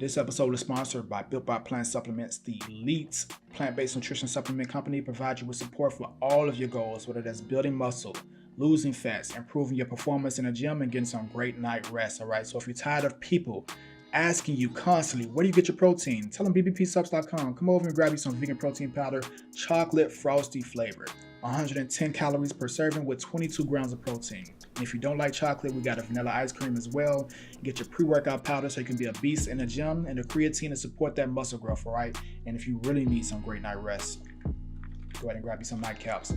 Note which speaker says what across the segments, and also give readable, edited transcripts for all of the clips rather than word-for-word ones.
Speaker 1: This episode is sponsored by Built by Plant Supplements, the elite plant-based nutrition supplement company. Provides you with support for all of your goals, whether that's building muscle, losing fats, improving your performance in the gym, and getting some great night rest. All right. So if you're tired of people asking you constantly, where do you get your protein? Tell them bbpsubs.com. Come over and grab you some vegan protein powder, chocolate frosty flavor. 110 calories per serving with 22 grams of protein. And if you don't like chocolate, we got a vanilla ice cream as well. Get your pre-workout powder so you can be a beast in the gym, and the creatine to support that muscle growth, all right? And if you really need some great night rest, go ahead and grab you some nightcaps.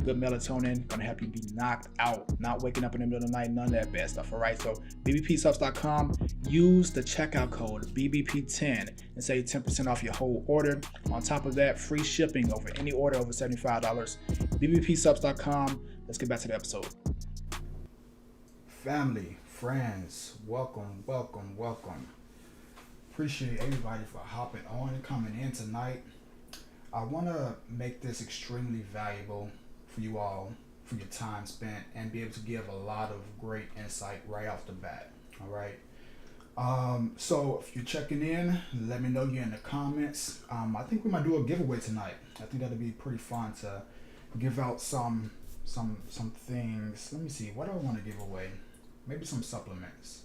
Speaker 1: Good melatonin, gonna help you be knocked out, not waking up in the middle of the night, none of that bad stuff, all right? So bbpsubs.com, use the checkout code BBP10 and save 10% off your whole order. On top of that, free shipping over any order over $75. bbpsubs.com. Let's get back to the episode. Family, friends, welcome. Appreciate everybody for hopping on and coming in tonight. I want to make this extremely valuable for you all, for your time spent, and be able to give a lot of great insight right off the bat. All right. So if you're checking in, let me know you're in the comments. I think we might do a giveaway tonight. I think that'll be pretty fun to give out some things. Let me see. What do I want to give away? Maybe some supplements.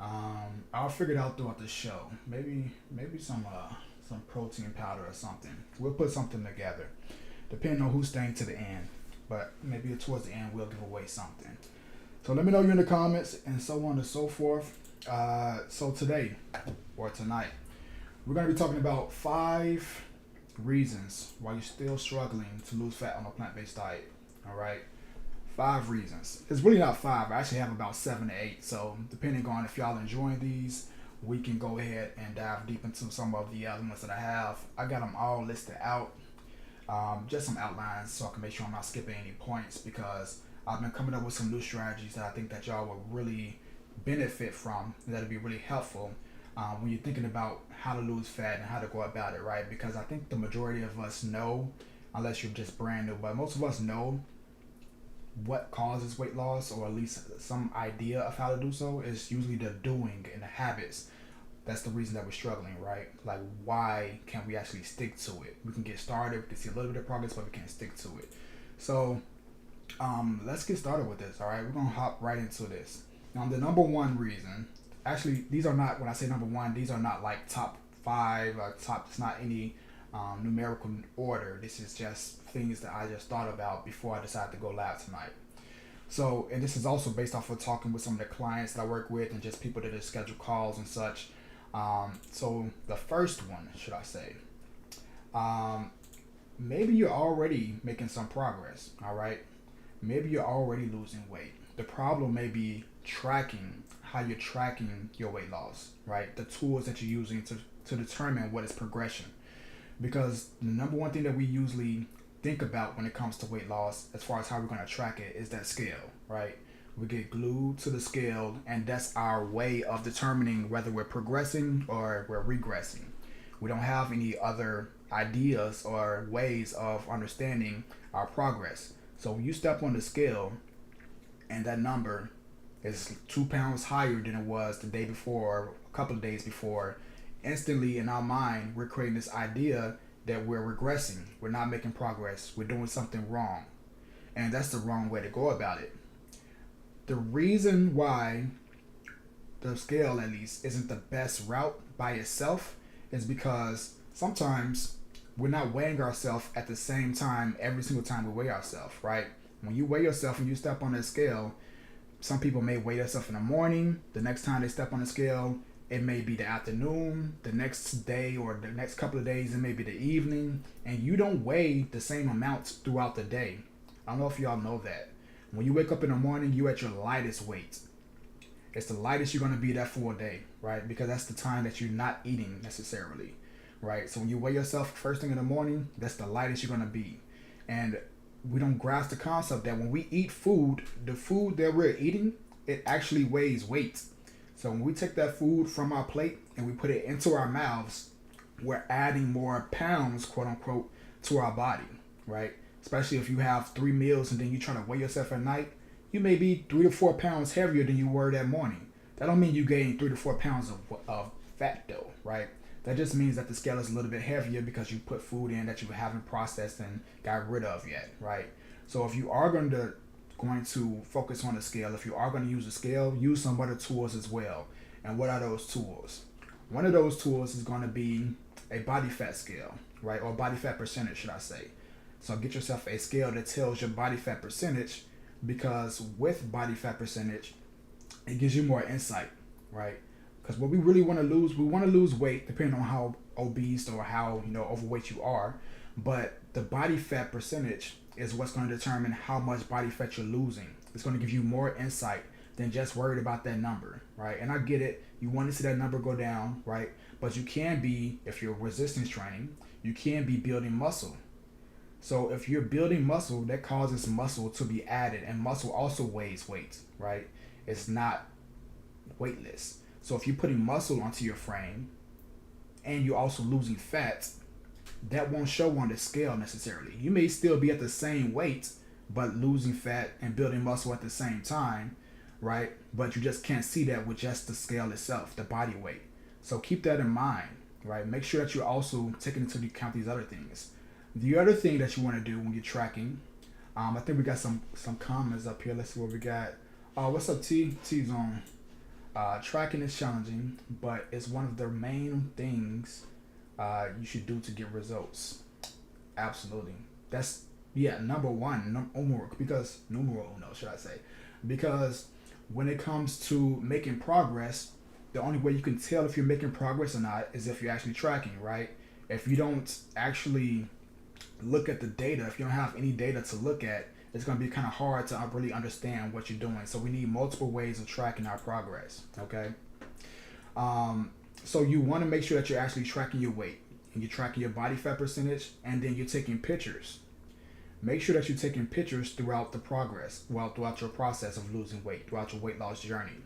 Speaker 1: I'll figure it out throughout the show. Maybe some protein powder or something. We'll put something together, depending on who's staying to the end. But maybe towards the end we'll give away something. So let me know you're in the comments and so on and so forth. So today or tonight, we're gonna be talking about 5 reasons why you're still struggling to lose fat on a plant-based diet. All right. 5 reasons. It's really not 5. I actually have about 7 to 8. So depending on if y'all enjoying these, we can go ahead and dive deep into some of the elements that I have. I got them all listed out. Just some outlines so I can make sure I'm not skipping any points, because I've been coming up with some new strategies that I think that y'all will really benefit from. That'll be really helpful when you're thinking about how to lose fat and how to go about it, right? Because I think the majority of us know, unless you're just brand new, but most of us know what causes weight loss, or at least some idea of how to do so. Is usually the doing and the habits. That's the reason that we're struggling, right? Like, why can't we actually stick to it? We can get started, we can see a little bit of progress, but we can't stick to it. So let's get started with this. All right, we're gonna hop right into this. Now, the number one reason, actually, these are not, when I say number one, these are not like top 5 or top, it's not any numerical order. This is just things that I just thought about before I decided to go live tonight. So, and this is also based off of talking with some of the clients that I work with and just people that have scheduled calls and such. So the first one, should I say, maybe you're already making some progress. All right. Maybe you're already losing weight. The problem may be tracking, how you're tracking your weight loss, right? The tools that you're using to determine what is progression. Because the number one thing that we usually think about when it comes to weight loss, as far as how we're going to track it, is that scale, right? We get glued to the scale, and that's our way of determining whether we're progressing or we're regressing. We don't have any other ideas or ways of understanding our progress. So when you step on the scale and that number is 2 pounds higher than it was the day before, or a couple of days before, instantly in our mind, we're creating this idea that we're regressing. We're not making progress. We're doing something wrong. And that's the wrong way to go about it. The reason why the scale, at least, isn't the best route by itself is because sometimes we're not weighing ourselves at the same time every single time we weigh ourselves, right? When you weigh yourself and you step on that scale, some people may weigh themselves in the morning. The next time they step on the scale, it may be the afternoon. The next day or the next couple of days, it may be the evening. And you don't weigh the same amounts throughout the day. I don't know if y'all know that. When you wake up in the morning, you're at your lightest weight. It's the lightest you're going to be that full day, right? Because that's the time that you're not eating necessarily, right? So when you weigh yourself first thing in the morning, that's the lightest you're going to be. And we don't grasp the concept that when we eat food, the food that we're eating, it actually weighs weight. So when we take that food from our plate and we put it into our mouths, we're adding more pounds, quote unquote, to our body, right? Especially if you have 3 meals and then you try to weigh yourself at night, you may be 3 to 4 pounds heavier than you were that morning. That don't mean you gained 3 to 4 pounds of fat though, right? That just means that the scale is a little bit heavier because you put food in that you haven't processed and got rid of yet, right? So if you are going to focus on the scale, if you are going to use a scale, use some other tools as well. And what are those tools? One of those tools is going to be a body fat scale, right? Or body fat percentage, should I say. So get yourself a scale that tells your body fat percentage, because with body fat percentage, it gives you more insight, right? Because what we really want to lose, we want to lose weight depending on how obese or how overweight you are. But the body fat percentage is what's going to determine how much body fat you're losing. It's going to give you more insight than just worried about that number, right? And I get it. You want to see that number go down, right? But you can be, if you're resistance training, you can be building muscle. So if you're building muscle, that causes muscle to be added, and muscle also weighs weight, right? It's not weightless. So if you're putting muscle onto your frame and you're also losing fat, that won't show on the scale necessarily. You may still be at the same weight, but losing fat and building muscle at the same time, right? But you just can't see that with just the scale itself, the body weight. So keep that in mind, right? Make sure that you're also taking into account these other things. The other thing that you want to do when you're tracking, I think we got some comments up here. Let's see what we got. What's up, T? T's on. Tracking is challenging, but it's one of the main things you should do to get results. Absolutely. That's number one, numero uno, should I say? Because when it comes to making progress, the only way you can tell if you're making progress or not is if you're actually tracking, right? If you don't actually look at the data, if you don't have any data to look at, it's going to be kind of hard to really understand what you're doing. So we need multiple ways of tracking our progress, okay? So you want to make sure that you're actually tracking your weight, and you're tracking your body fat percentage, and then you're taking pictures. Make sure that you're taking pictures throughout the progress, throughout your process of losing weight, throughout your weight loss journey,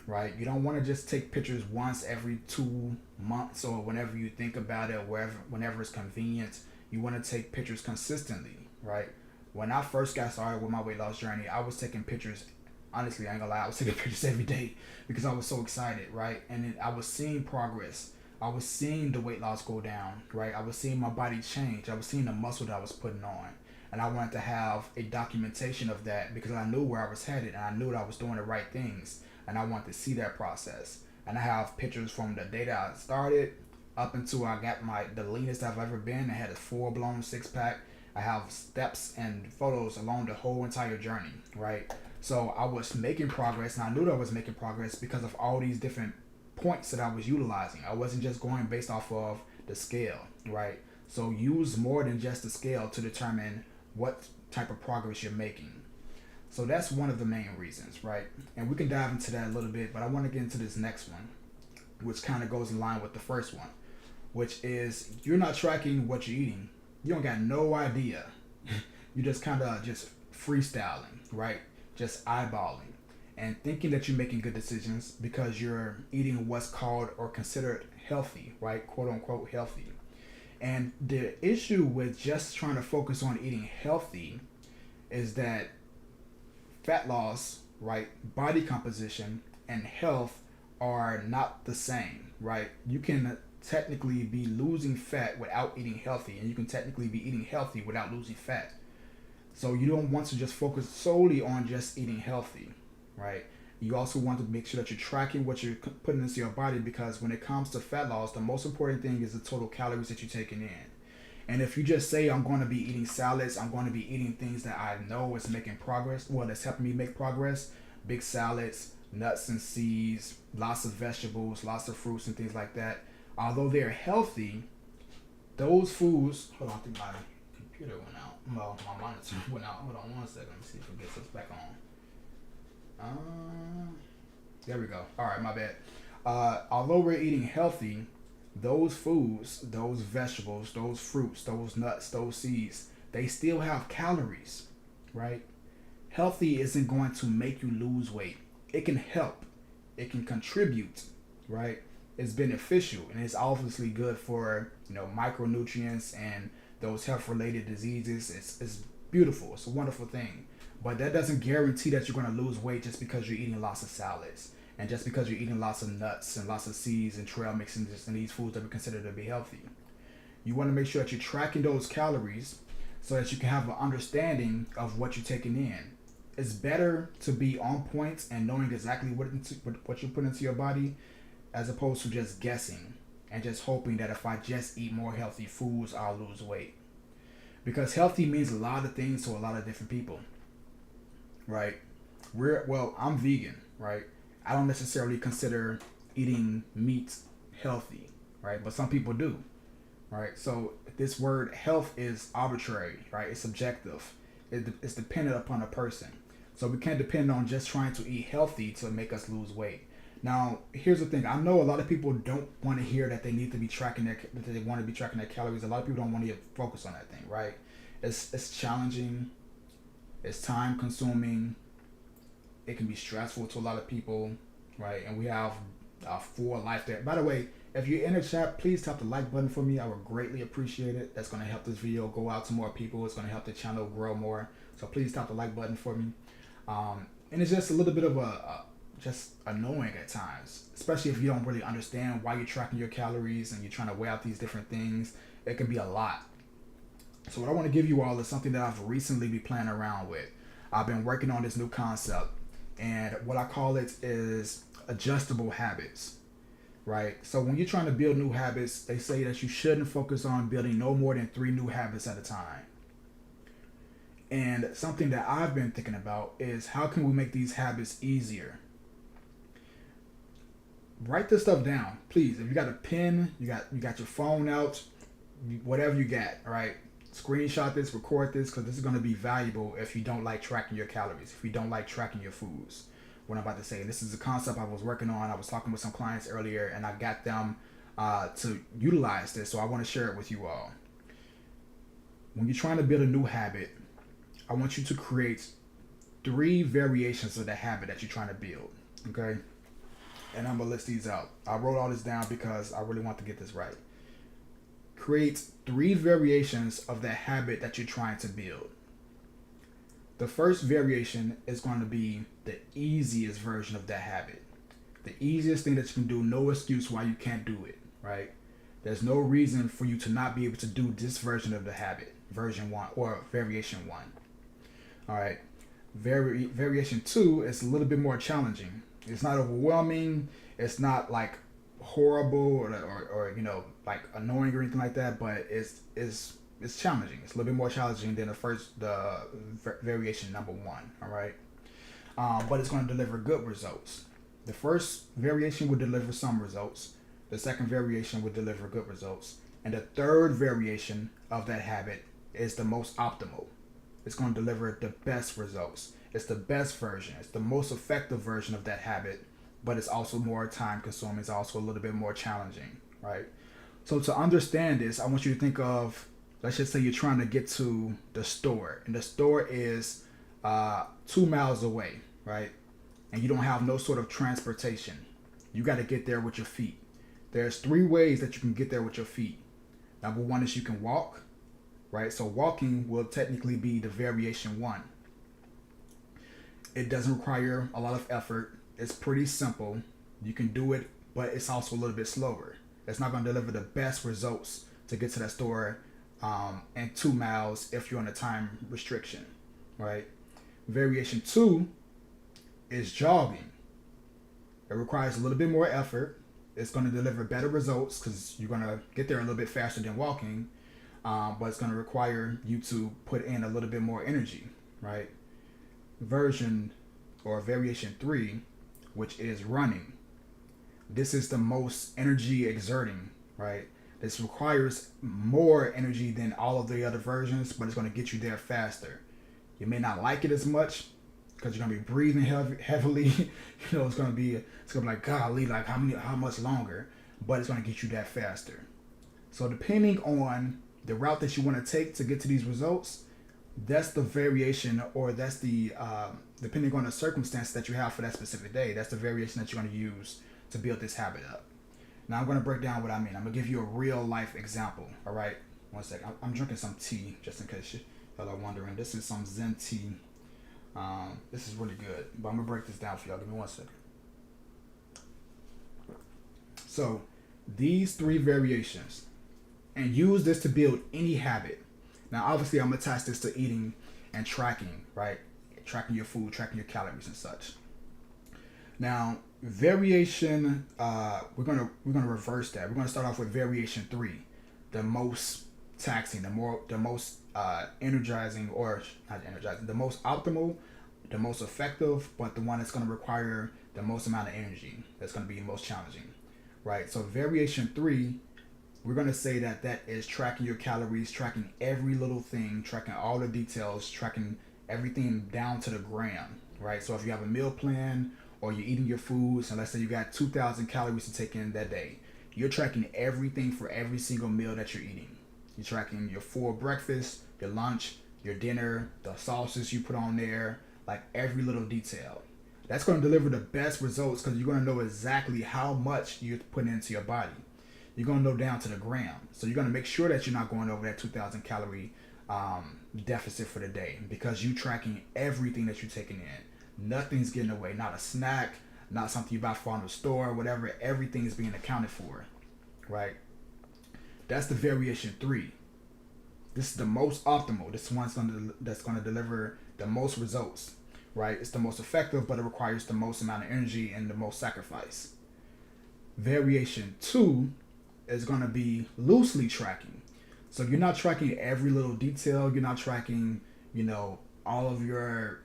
Speaker 1: right? You don't want to just take pictures once every 2 months or whenever you think about it, or whenever it's convenient. You want to take pictures consistently, right? When I first got started with my weight loss journey, I was taking pictures. Honestly, I ain't gonna lie, I was taking pictures every day because I was so excited, right? And then I was seeing progress. I was seeing the weight loss go down, right? I was seeing my body change. I was seeing the muscle that I was putting on. And I wanted to have a documentation of that because I knew where I was headed and I knew that I was doing the right things. And I wanted to see that process. And I have pictures from the day that I started up until I got the leanest I've ever been. I had a full-blown six-pack. I have steps and photos along the whole entire journey, right? So I was making progress, and I knew that I was making progress because of all these different points that I was utilizing. I wasn't just going based off of the scale, right? So use more than just the scale to determine what type of progress you're making. So that's one of the main reasons, right? And we can dive into that a little bit, but I want to get into this next one, which kind of goes in line with the first one, which is you're not tracking what you're eating. You don't got no idea. You're just kind of just freestyling, right? Just eyeballing and thinking that you're making good decisions because you're eating what's called or considered healthy, right? Quote unquote healthy. And the issue with just trying to focus on eating healthy is that fat loss, right, body composition, and health are not the same, right? You can technically be losing fat without eating healthy, and you can technically be eating healthy without losing fat. So you don't want to just focus solely on just eating healthy, right? You also want to make sure that you're tracking what you're putting into your body, because when it comes to fat loss, the most important thing is the total calories that you're taking in. And if you just say, I'm going to be eating salads, I'm going to be eating things that I know is making progress, well, that's helping me make progress, big salads, nuts and seeds, lots of vegetables, lots of fruits and things like that, although they're healthy, those foods, hold on, I think my computer went out. Well, my monitor went out. Hold on one second. Let me see if it gets us back on. There we go. All right, my bad. Although we're eating healthy, those foods, those vegetables, those fruits, those nuts, those seeds, they still have calories, right? Healthy isn't going to make you lose weight. It can help. It can contribute, right? It's beneficial, and it's obviously good for, micronutrients and those health-related diseases. It's beautiful. It's a wonderful thing. But that doesn't guarantee that you're going to lose weight just because you're eating lots of salads. And just because you're eating lots of nuts and lots of seeds and trail mixes and these foods that we consider to be healthy, you want to make sure that you're tracking those calories so that you can have an understanding of what you're taking in. It's better to be on point and knowing exactly what you put into your body as opposed to just guessing and just hoping that if I just eat more healthy foods, I'll lose weight. Because healthy means a lot of things to a lot of different people, right? I'm vegan, right? I don't necessarily consider eating meat healthy, right? But some people do, right? So this word health is arbitrary, right? It's subjective. It's dependent upon a person. So we can't depend on just trying to eat healthy to make us lose weight. Now, here's the thing. I know a lot of people don't want to hear that they need to be that they want to be tracking their calories. A lot of people don't want to focus on that thing, right? It's challenging. It's time consuming. It can be stressful to a lot of people, right? And we have a full life there. By the way, if you're in the chat, please tap the like button for me. I would greatly appreciate it. That's going to help this video go out to more people. It's going to help the channel grow more. So please tap the like button for me. And it's just a little bit of just annoying at times, especially if you don't really understand why you're tracking your calories and you're trying to weigh out these different things. It can be a lot. So what I want to give you all is something that I've recently been playing around with. I've been working on this new concept, and what I call it is adjustable habits, right? So when you're trying to build new habits, they say that you shouldn't focus on building no more than 3 new habits at a time. And something that I've been thinking about is how can we make these habits easier? Write this stuff down, please. If you got a pen, you got your phone out, whatever you got, all right? Screenshot this, record this, because this is going to be valuable if you don't like tracking your calories, if you don't like tracking your foods. What I'm about to say, and this is a concept I was working on. I was talking with some clients earlier, and I got them to utilize this, so I want to share it with you all. When you're trying to build a new habit, I want you to create 3 variations of the habit that you're trying to build, okay? And I'm going to list these out. I wrote all this down because I really want to get this right. Create 3 variations of the habit that you're trying to build. The first variation is going to be the easiest version of that habit. The easiest thing that you can do, no excuse why you can't do it, right? There's no reason for you to not be able to do this version of the habit, version 1 or variation 1. All right. Variation 2 is a little bit more challenging. It's not overwhelming. It's not like horrible or like annoying or anything like that, but it's challenging. It's a little bit more challenging than the variation number 1. All right. But it's going to deliver good results. The first variation will deliver some results. The second variation will deliver good results. And the third variation of that habit is the most optimal. It's going to deliver the best results. It's the best version. It's the most effective version of that habit, but it's also more time consuming. It's also a little bit more challenging, right? So to understand this, I want you to think of, let's just say you're trying to get to the store, and the store is 2 miles away, right? And you don't have no sort of transportation. You got to get there with your feet. There's 3 ways that you can get there with your feet. Number 1 is you can walk, right? So walking will technically be the variation 1. It doesn't require a lot of effort. It's pretty simple. You can do it, but it's also a little bit slower. It's not going to deliver the best results to get to that store in 2 miles if you're on a time restriction, right? Variation 2 is jogging. It requires a little bit more effort. It's going to deliver better results because you're going to get there a little bit faster than walking, but it's going to require you to put in a little bit more energy, right? Variation 3, which is running. This is the most energy exerting, right? This requires more energy than all of the other versions, but it's going to get you there faster. You may not like it as much because you're going to be breathing heavily. It's going to be like, golly, like how much longer, but it's going to get you that faster. So depending on the route that you want to take to get to these results, that's the variation, or that's the depending on the circumstance that you have for that specific day, that's the variation that you're going to use to build this habit up. Now I'm going to break down what I mean. I'm going to give you a real life example. All right, 1 second. I'm drinking some tea just in case y'all are wondering. This is some Zen tea. This is really good, but I'm going to break this down for y'all. Give me 1 second. So these three variations, and use this to build any habit. Now, obviously, I'm gonna attach this to eating and tracking, right? Tracking your food, tracking your calories and such. Now, variation, we're gonna reverse that. We're gonna start off with variation three, the most taxing, the most energizing, or not energizing, the most optimal, the most effective, but the one that's gonna require the most amount of energy. That's gonna be the most challenging, right? So variation three, we're gonna say that is tracking your calories, tracking every little thing, tracking all the details, tracking everything down to the gram, right? So if you have a meal plan or you're eating your foods, and let's say you got 2,000 calories to take in that day, you're tracking everything for every single meal that you're eating. You're tracking your full breakfast, your lunch, your dinner, the sauces you put on there, like every little detail. That's going to deliver the best results because you're going to know exactly how much you're putting into your body. You're going to know down to the gram. So you're going to make sure that you're not going over that 2,000 calorie deficit for the day because you're tracking everything that you're taking in. Nothing's getting away. Not a snack, not something you buy from the store, whatever. Everything is being accounted for, right? That's the variation three. This is the most optimal. This one's that's going to deliver the most results, right? It's the most effective, but it requires the most amount of energy and the most sacrifice. Variation two is going to be loosely tracking. So you're not tracking every little detail. You're not tracking, all of your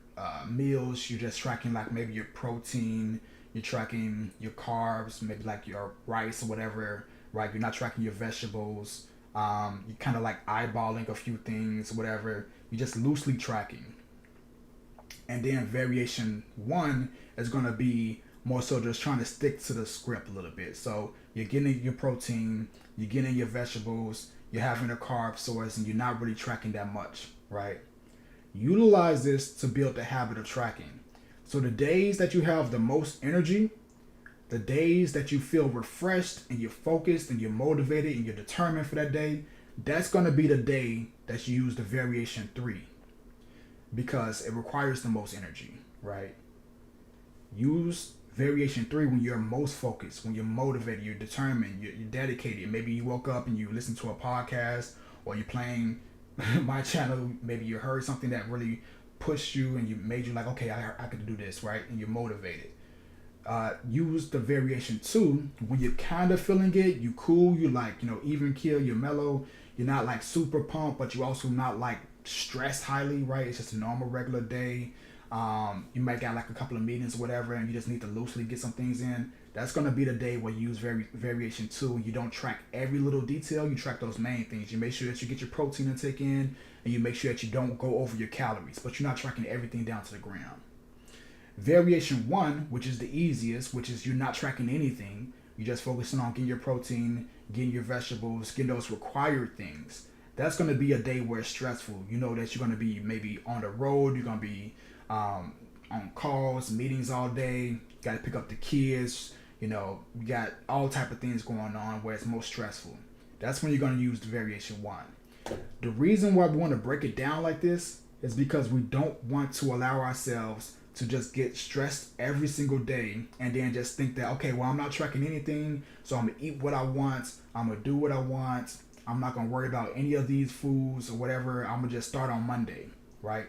Speaker 1: meals. You're just tracking like maybe your protein. You're tracking your carbs, maybe like your rice or whatever, right? You're not tracking your vegetables. You're kind of like eyeballing a few things, whatever. You're just loosely tracking. And then variation one is going to be more so just trying to stick to the script a little bit. So you're getting your protein, you're getting your vegetables, you're having a carb source, and you're not really tracking that much, right? Utilize this to build the habit of tracking. So the days that you have the most energy, the days that you feel refreshed and you're focused and you're motivated and you're determined for that day, that's going to be the day that you use the variation three because it requires the most energy, right? Use variation three when you're most focused, when you're motivated, you're determined, you're dedicated. Maybe you woke up and you listen to a podcast or you're playing my channel. Maybe you heard something that really pushed you and you made you like, okay, I could do this, right? And you're motivated. Use the variation two when you're kind of feeling it, you cool, you like, even kill, you're mellow, you're not like super pumped, but you also not like stressed highly, right? It's just a normal regular day. You might got like a couple of meetings or whatever, and you just need to loosely get some things in. That's gonna be the day where you use variation two. You don't track every little detail. You track those main things. You make sure that you get your protein intake in, and you make sure that you don't go over your calories, but you're not tracking everything down to the ground. Variation one, which is the easiest, which is you're not tracking anything. You're just focusing on getting your protein, getting your vegetables, getting those required things. That's going to be a day where it's stressful. You know that you're going to be maybe on the road. You're going to be on calls, meetings all day. You got to pick up the kids. You got all type of things going on where it's most stressful. That's when you're going to use the variation one. The reason why we want to break it down like this is because we don't want to allow ourselves to just get stressed every single day and then just think that, okay, well, I'm not tracking anything, so I'm going to eat what I want, I'm going to do what I want, I'm not going to worry about any of these foods or whatever, I'm going to just start on Monday, right?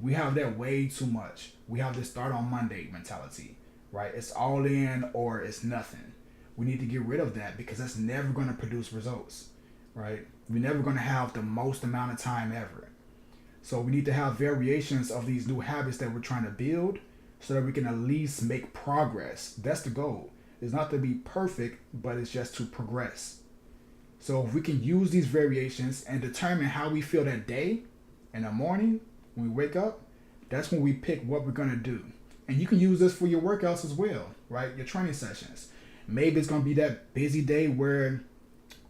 Speaker 1: We have that way too much. We have this start on Monday mentality, right? It's all in or it's nothing. We need to get rid of that because that's never going to produce results, right? We're never going to have the most amount of time ever. So we need to have variations of these new habits that we're trying to build so that we can at least make progress. That's the goal. It's not to be perfect, but it's just to progress. So if we can use these variations and determine how we feel that day in the morning when we wake up, that's when we pick what we're going to do. And you can use this for your workouts as well, right? Your training sessions. Maybe it's going to be that busy day where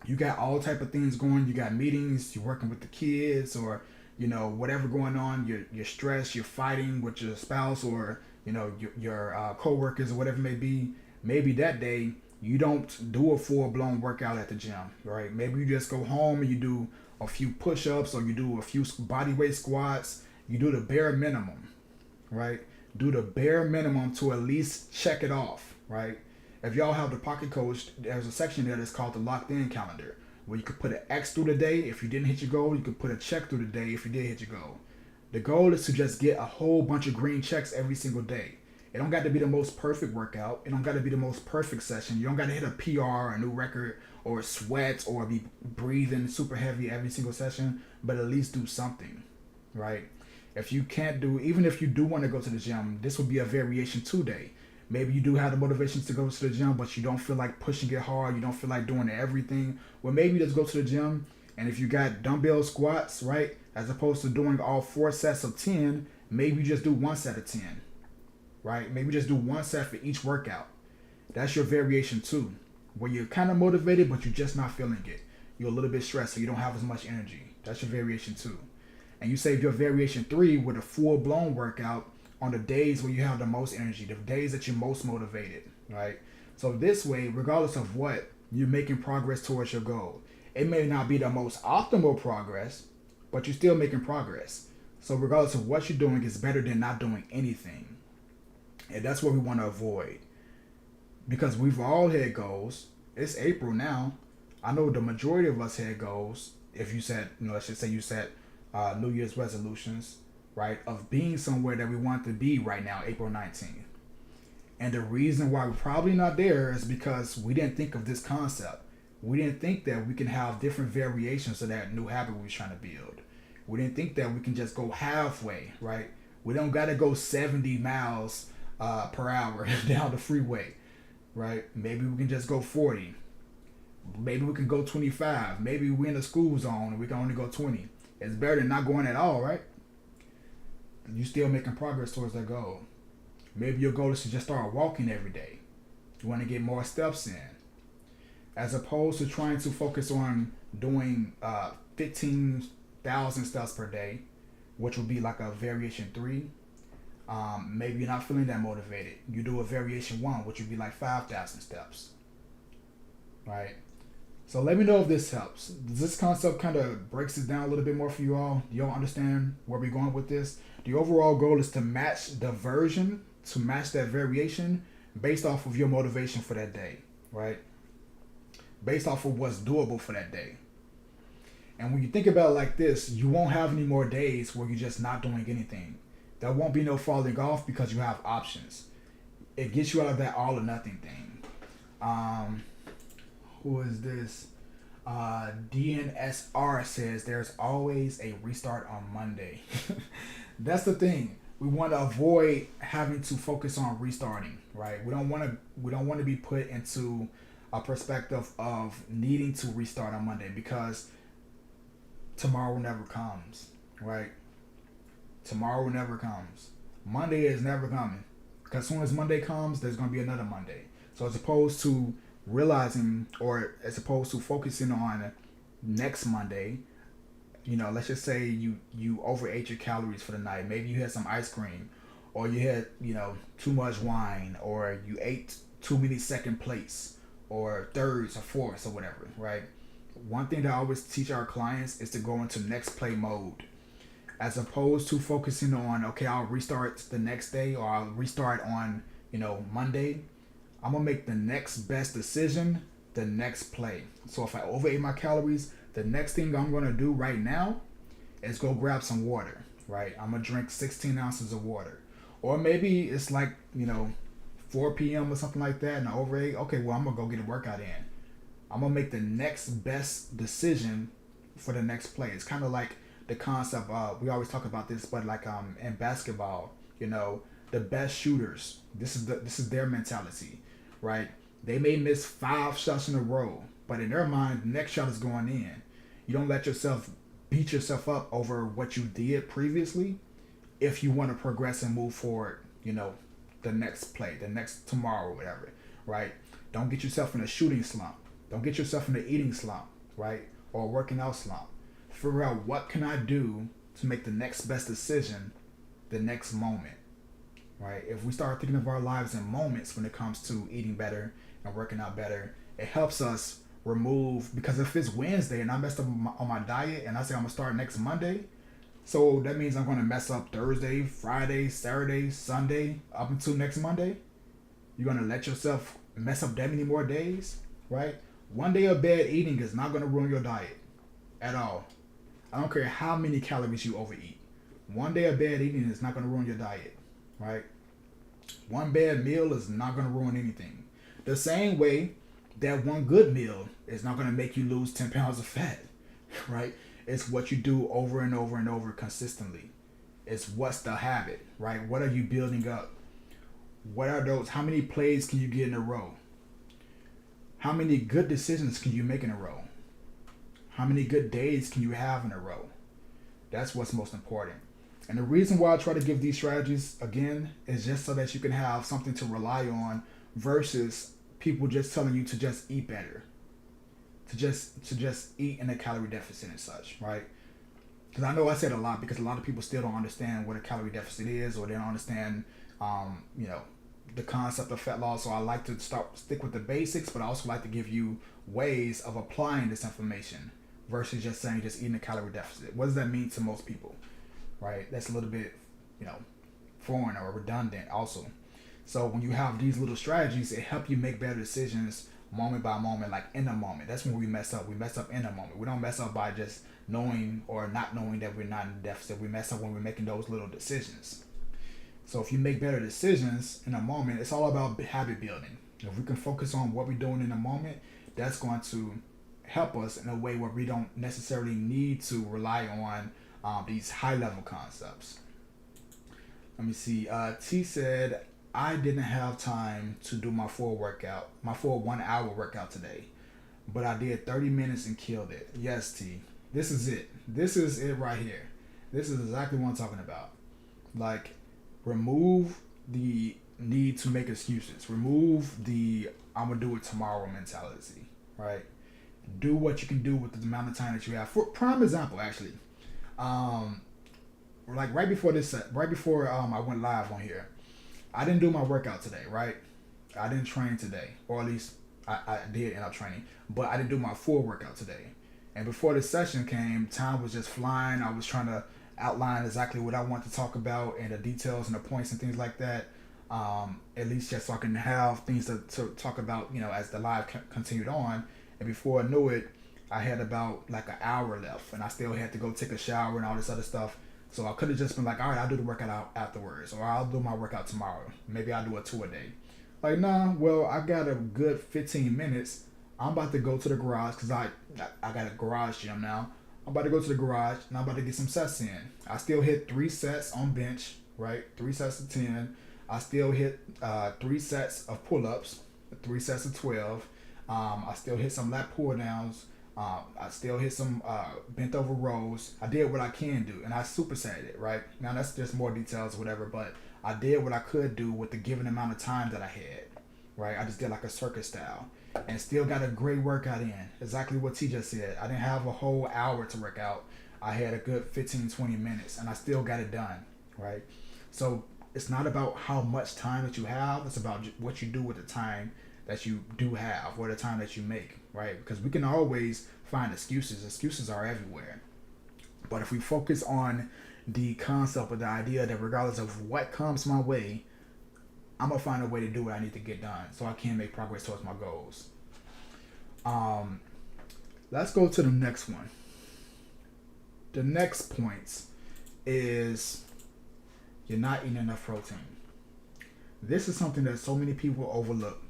Speaker 1: you got all type of things going. You got meetings, you're working with the kids, or whatever going on, you're stressed, you're fighting with your spouse or, your co-workers or whatever it may be. Maybe that day you don't do a full-blown workout at the gym, right? Maybe you just go home and you do a few push-ups or you do a few body weight squats. You do the bare minimum, right? Do the bare minimum to at least check it off, right? If y'all have the Pocket Coach, there's a section there that's called the Locked In Calendar, where you could put an X through the day if you didn't hit your goal. You could put a check through the day if you did hit your goal. The goal is to just get a whole bunch of green checks every single day. It don't got to be the most perfect workout. It don't got to be the most perfect session. You don't got to hit a PR, a new record, or sweat, or be breathing super heavy every single session, but at least do something, right? If you can't do, even if you do want to go to the gym, this would be a variation 2 day. Maybe you do have the motivations to go to the gym, but you don't feel like pushing it hard. You don't feel like doing everything. Well, maybe just go to the gym, and if you got dumbbell squats, right, as opposed to doing all 4 sets of 10, maybe you just do 1 set of 10, right? Maybe just do 1 set for each workout. That's your variation 2, where you're kind of motivated, but you're just not feeling it. You're a little bit stressed, so you don't have as much energy. That's your variation 2. And you save your variation 3 with a full-blown workout on the days where you have the most energy, the days that you're most motivated, right? So this way, regardless of what, you're making progress towards your goal. It may not be the most optimal progress, but you're still making progress. So regardless of what you're doing, it's better than not doing anything. And that's what we want to avoid. Because we've all had goals. It's April now. I know the majority of us had goals. If you set, let's just say you set New Year's resolutions, right, of being somewhere that we want to be right now, April 19th. And the reason why we're probably not there is because we didn't think of this concept. We didn't think that we can have different variations of that new habit we were trying to build. We didn't think that we can just go halfway, right? We don't got to go 70 miles per hour down the freeway, right? Maybe we can just go 40. Maybe we can go 25. Maybe we're in the school zone and we can only go 20. It's better than not going at all, right? You still making progress towards that goal. Maybe your goal is to just start walking every day. You want to get more steps in. As opposed to trying to focus on doing 15,000 steps per day, which would be like a variation 3. Maybe you're not feeling that motivated. You do a variation 1, which would be like 5,000 steps. Right? So let me know if this helps. Does this concept kind of breaks it down a little bit more for you all? Do y'all understand where we're going with this? The overall goal is to match the version, to match that variation based off of your motivation for that day, right? Based off of what's doable for that day. And when you think about it like this, you won't have any more days where you're just not doing anything. There won't be no falling off because you have options. It gets you out of that all or nothing thing. Who is this? DNSR says there's always a restart on Monday. That's the thing. We want to avoid having to focus on restarting, right? We don't want to be put into a perspective of needing to restart on Monday because tomorrow never comes, right? Tomorrow never comes. Monday is never coming. Because as soon as Monday comes, there's going to be another Monday. So as opposed to realizing, or as opposed to focusing on next Monday, let's just say you overate your calories for the night. Maybe you had some ice cream, or you had, too much wine, or you ate too many second plates, or thirds or fourths or whatever, right? One thing that I always teach our clients is to go into next play mode. As opposed to focusing on, okay, I'll restart the next day, or I'll restart on, Monday. I'm going to make the next best decision the next play. So if I overate my calories, the next thing I'm going to do right now is go grab some water, right? I'm going to drink 16 ounces of water. Or maybe it's like, 4 p.m. or something like that, and I overate. Okay, well, I'm going to go get a workout in. I'm going to make the next best decision for the next play. It's kind of like the concept, we always talk about this, but like in basketball, the best shooters, this is their mentality, right? They may miss 5 shots in a row, but in their mind, the next shot is going in. You don't let yourself beat yourself up over what you did previously if you want to progress and move forward, the next play, the next tomorrow, whatever, right? Don't get yourself in a shooting slump. Don't get yourself in an eating slump, right? Or a working out slump. Figure out what can I do to make the next best decision the next moment, right? If we start thinking of our lives in moments when it comes to eating better and working out better, it helps us remove, because if it's Wednesday and I messed up on my diet and I say I'm gonna start next Monday, so that means I'm gonna mess up Thursday, Friday, Saturday, Sunday, up until next Monday. You're gonna let yourself mess up that many more days, right? One day of bad eating is not going to ruin your diet at all. I don't care how many calories you overeat. One day of bad eating is not going to ruin your diet, right? One bad meal is not going to ruin anything. The same way that one good meal is not going to make you lose 10 pounds of fat, right? It's what you do over and over and over consistently. It's what's the habit, right? What are you building up? What are those? How many plays can you get in a row? How many good decisions can you make in a row? How many good days can you have in a row? That's what's most important. And the reason why I try to give these strategies again is just so that you can have something to rely on versus people just telling you to just eat better, to just eat in a calorie deficit and such, right? Because I know I said a lot because a lot of people still don't understand what a calorie deficit is, or they don't understand, you know, the concept of fat loss. So I like to stick with the basics, but I also like to give you ways of applying this information versus just saying just eating a calorie deficit. What does that mean to most people, right? That's a little bit, you know, foreign or redundant also. So when you have these little strategies, it help you make better decisions moment by moment, like in the moment. That's when we mess up. We mess up in the moment. We don't mess up by just knowing or not knowing that we're not in a deficit. We mess up when we're making those little decisions. So if you make better decisions in a moment, it's all about habit building. If we can focus on what we're doing in the moment, that's going to help us in a way where we don't necessarily need to rely on these high level concepts. Let me see. T said, I didn't have time to do my full 1 hour workout today, but I did 30 minutes and killed it. Yes, T. This is it. This is it right here. This is exactly what I'm talking about. Like, remove the need to make excuses. Remove the I'm going to do it tomorrow mentality, right? Do what you can do with the amount of time that you have. For prime example, actually, like right before I went live on here, I didn't do my workout today, right? I didn't train today, or at least I did end up training, but I didn't do my full workout today. And before the session came, time was just flying. I was trying to outline exactly what I want to talk about and the details and the points and things like that. At least just so I can have things to talk about, you know, as the live continued on. And before I knew it, I had about like an hour left, and I still had to go take a shower and all this other stuff. So I could have just been like, all right, I'll do the workout afterwards, or I'll do my workout tomorrow. Maybe I'll do a 2 a day. Like, nah, well, I got a good 15 minutes. I'm about to go to the garage because I got a garage gym now. I'm about to go to the garage and I'm about to get some sets in. I still hit 3 sets on bench, right? 3 sets of 10. I still hit 3 sets of pull-ups, 3 sets of 12. I still hit some lat pull downs. I still hit some bent over rows. I did what I can do, and I supersetted it, right? Now that's just more details or whatever, but I did what I could do with the given amount of time that I had, right? I just did like a circus style and still got a great workout in. Exactly what T just said. I didn't have a whole hour to work out. I had a good 15, 20 minutes, and I still got it done, right? So it's not about how much time that you have. It's about what you do with the time that you do have, or the time that you make, right? Because we can always find excuses. Excuses are everywhere. But if we focus on the concept or the idea that regardless of what comes my way, I'm gonna find a way to do what I need to get done so I can make progress towards my goals. Let's go to the next one. The next point is you're not eating enough protein. This is something that so many people overlook.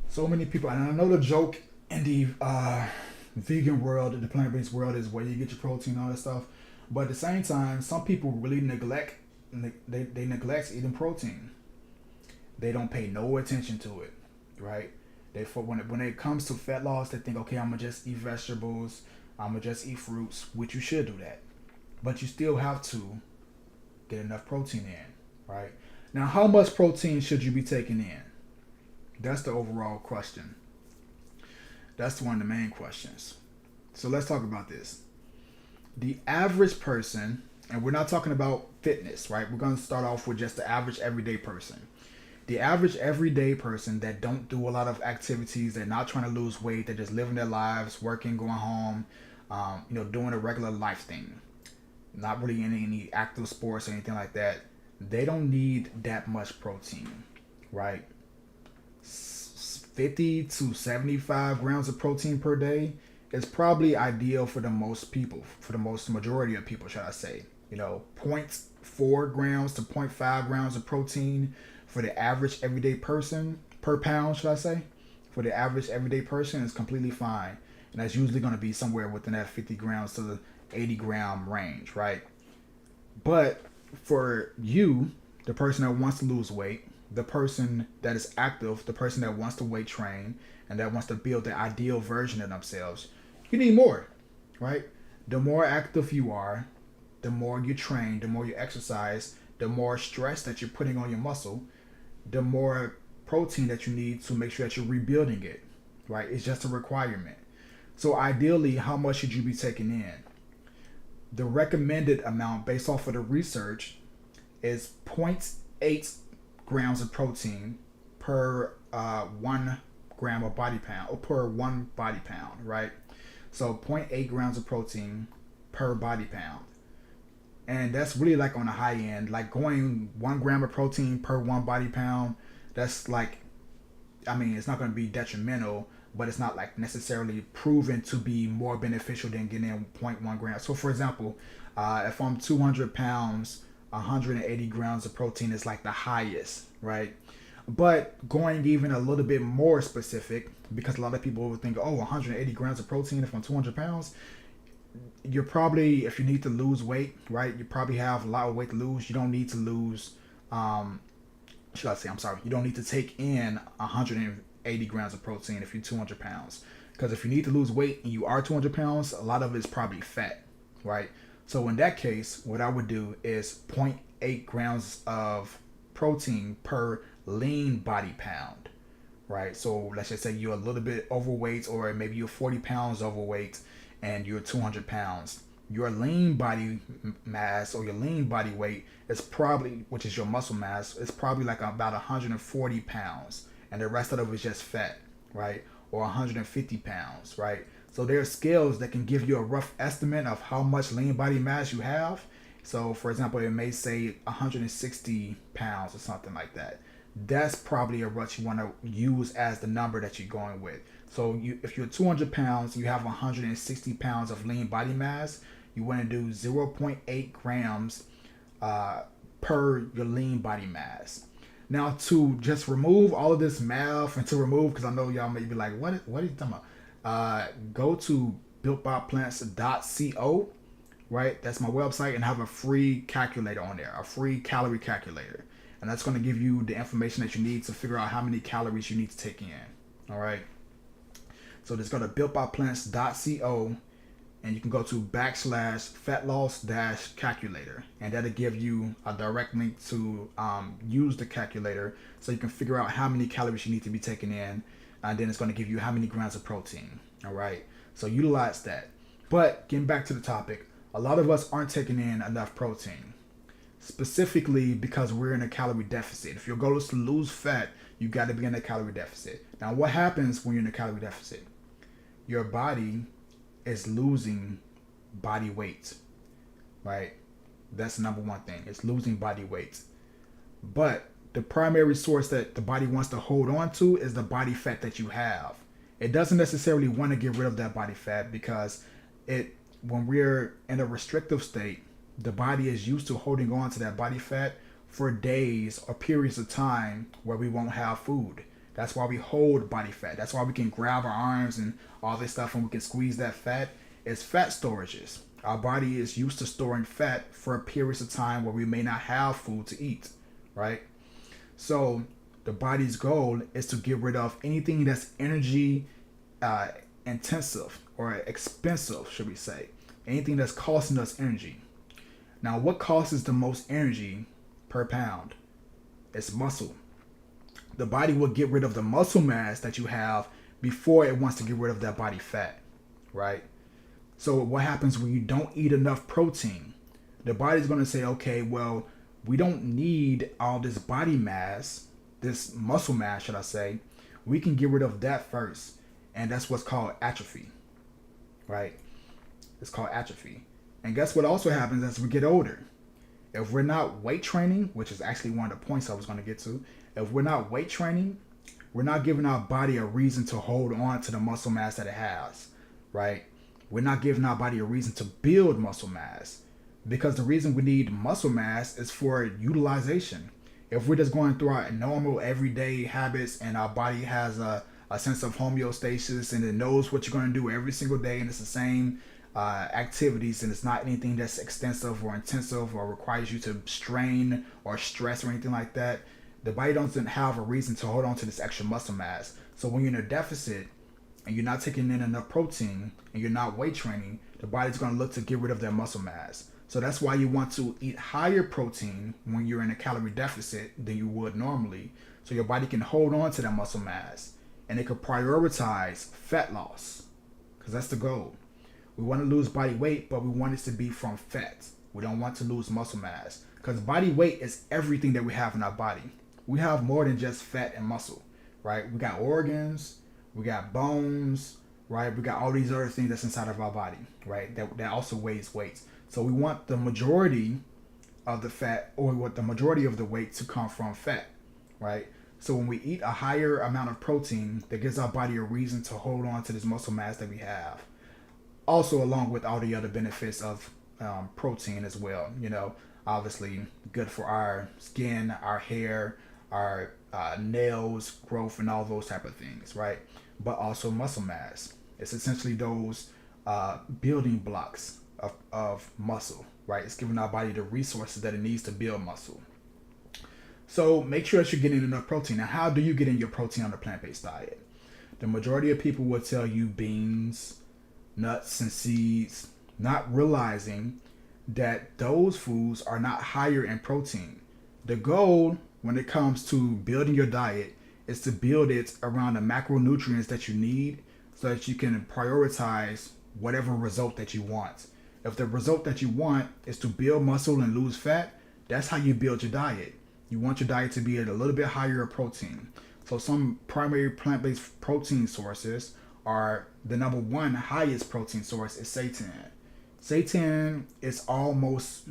Speaker 1: So many people, and I know the joke in the vegan world, in the plant-based world, is where you get your protein and all that stuff. But at the same time, some people really neglect eating protein. They don't pay no attention to it, right? When it comes to fat loss, they think, okay, I'm gonna just eat vegetables, I'm gonna just eat fruits, which you should do that. But you still have to get enough protein in, right? Now, how much protein should you be taking in? That's the overall question. That's one of the main questions. So let's talk about this. The average person, and we're not talking about fitness, right? We're going to start off with just the average everyday person. The average everyday person that don't do a lot of activities, they're not trying to lose weight, they're just living their lives, working, going home, doing a regular life thing. Not really in any active sports or anything like that. They don't need that much protein, right? 50 to 75 grams of protein per day is probably ideal for the most people, for the most majority of people, should I say. You know, zero point 0.4 grams to zero point 0.5 grams of protein for the average everyday person per pound, should I say? For the average everyday person is completely fine. And that's usually going to be somewhere within that 50 grams to the 80 gram range, right? But for you, the person that wants to lose weight, the person that is active, the person that wants to weight train, and that wants to build the ideal version of themselves, you need more, right? The more active you are, the more you train, the more you exercise, the more stress that you're putting on your muscle, the more protein that you need to make sure that you're rebuilding it, right? It's just a requirement. So ideally, how much should you be taking in? The recommended amount based off of the research is zero point 0.8 grams of protein per 1 gram of body pound, or per 1 body pound, right? So 0 0.8 grams of protein per body pound. And that's really like on the high end, like going 1 gram of protein per 1 body pound. That's like, I mean, it's not going to be detrimental, but it's not like necessarily proven to be more beneficial than getting 0.1 grams. So for example, if I'm 200 pounds, 180 grams of protein is like the highest, right? But going even a little bit more specific, because a lot of people will think, oh, 180 grams of protein if I'm 200 pounds, you're probably, if you need to lose weight, right, you probably have a lot of weight to lose. You don't need to lose, you don't need to take in 180 grams of protein if you're 200 pounds. Because if you need to lose weight and you are 200 pounds, a lot of it's probably fat, right? So in that case, what I would do is 0 0.8 grams of protein per lean body pound, right? So let's just say you're a little bit overweight, or maybe you're 40 pounds overweight and you're 200 pounds. Your lean body mass, or your lean body weight, is probably, which is your muscle mass, is probably like about 140 pounds. And the rest of it is just fat, right? Or 150 pounds, right? So there are scales that can give you a rough estimate of how much lean body mass you have. So for example, it may say 160 pounds or something like that. That's probably a rough you want to use as the number that you're going with. So if you're 200 pounds, you have 160 pounds of lean body mass, you want to do 0.8 grams per your lean body mass. Now, to just remove all of this math, and to remove, because I know y'all may be like, what are you talking about? Go to builtbyplants.co, right? That's my website, and have a free calculator on there, a free calorie calculator. And that's going to give you the information that you need to figure out how many calories you need to take in. All right. So just go to builtbyplants.co, and you can go to /fat loss calculator, and that'll give you a direct link to use the calculator, so you can figure out how many calories you need to be taking in, and then it's going to give you how many grams of protein. All right. So utilize that. But getting back to the topic, a lot of us aren't taking in enough protein, specifically because we're in a calorie deficit. If your goal is to lose fat, you got to be in a calorie deficit. Now, what happens when you're in a calorie deficit? Your body is losing body weight, right? That's the number one thing. It's losing body weight. But the primary source that the body wants to hold on to is the body fat that you have. It doesn't necessarily want to get rid of that body fat, because when we're in a restrictive state, the body is used to holding on to that body fat for days or periods of time where we won't have food. That's why we hold body fat. That's why we can grab our arms and all this stuff and we can squeeze that fat. It's fat storages. Our body is used to storing fat for periods of time where we may not have food to eat, right? So the body's goal is to get rid of anything that's energy intensive or expensive, should we say. Anything that's costing us energy. Now, what costs the most energy per pound? It's muscle. The body will get rid of the muscle mass that you have before it wants to get rid of that body fat, right? So what happens when you don't eat enough protein? The body's going to say, okay, well, we don't need all this body mass, this muscle mass, should I say. We can get rid of that first. And that's what's called atrophy, right? It's called atrophy. And guess what also happens as we get older? If we're not weight training, which is actually one of the points I was going to get to, if we're not weight training, we're not giving our body a reason to hold on to the muscle mass that it has, right? We're not giving our body a reason to build muscle mass, because the reason we need muscle mass is for utilization. If we're just going through our normal everyday habits and our body has a sense of homeostasis and it knows what you're going to do every single day and it's the same activities and it's not anything that's extensive or intensive or requires you to strain or stress or anything like that, the body doesn't have a reason to hold on to this extra muscle mass. So when you're in a deficit and you're not taking in enough protein and you're not weight training, the body's going to look to get rid of that muscle mass. So that's why you want to eat higher protein when you're in a calorie deficit than you would normally, so your body can hold on to that muscle mass and it can prioritize fat loss, because that's the goal. We want to lose body weight, but we want it to be from fat. We don't want to lose muscle mass, because body weight is everything that we have in our body. We have more than just fat and muscle, right? We got organs, we got bones, right? We got all these other things that's inside of our body, right? That also weighs weight. So we want the majority of the fat, or we want the majority of the weight to come from fat, right? So when we eat a higher amount of protein, that gives our body a reason to hold on to this muscle mass that we have. Also, along with all the other benefits of protein as well. You know, obviously good for our skin, our hair, our nails, growth, and all those type of things, right? But also muscle mass. It's essentially those building blocks of muscle, right? It's giving our body the resources that it needs to build muscle. So make sure that you're getting enough protein. Now, how do you get in your protein on a plant-based diet? The majority of people will tell you beans, nuts, and seeds, not realizing that those foods are not higher in protein. The goal when it comes to building your diet is to build it around the macronutrients that you need so that you can prioritize whatever result that you want. If the result that you want is to build muscle and lose fat, that's how you build your diet. You want your diet to be at a little bit higher protein. So some primary plant-based protein sources are, the number one highest protein source is seitan. Seitan is almost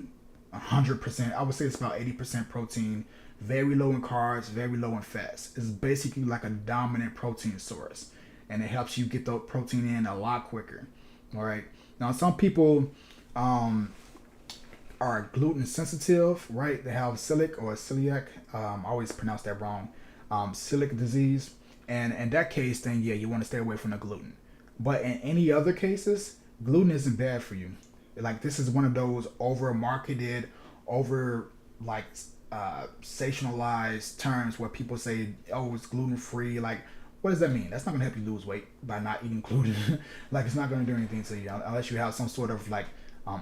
Speaker 1: 100%. I would say it's about 80% protein, very low in carbs, very low in fats. It's basically like a dominant protein source, and it helps you get the protein in a lot quicker. All right. Now, some people are gluten sensitive, right? They have celiac. I always pronounce that wrong. Celiac disease. And in that case, then yeah, you want to stay away from the gluten. But in any other cases, gluten isn't bad for you. Like, this is one of those over marketed, over like sensationalized terms where people say, oh, it's gluten free. Like, what does that mean? That's not gonna help you lose weight by not eating gluten. Like, it's not gonna do anything to you unless you have some sort of like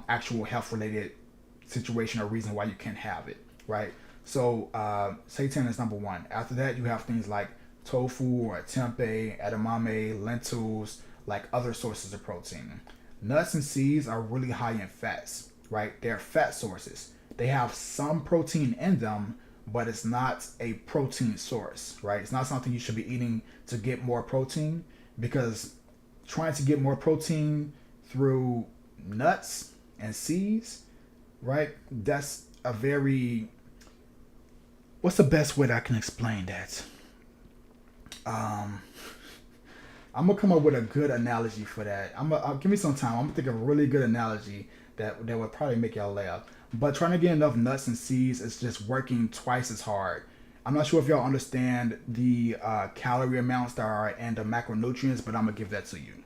Speaker 1: actual health related situation or reason why you can't have it, right? So seitan is number one. After that, you have things like tofu or tempeh, edamame, lentils, like other sources of protein. Nuts and seeds are really high in fats, right? They're fat sources. They have some protein in them, but it's not a protein source, right? It's not something you should be eating to get more protein, because trying to get more protein through nuts and seeds, right? That's a very, what's the best way that I can explain that? I'm gonna come up with a good analogy for that. Give me some time. I'm gonna think of a really good analogy that would probably make y'all laugh. But trying to get enough nuts and seeds is just working twice as hard. I'm not sure if y'all understand the calorie amounts that are and the macronutrients, but I'm gonna give that to you.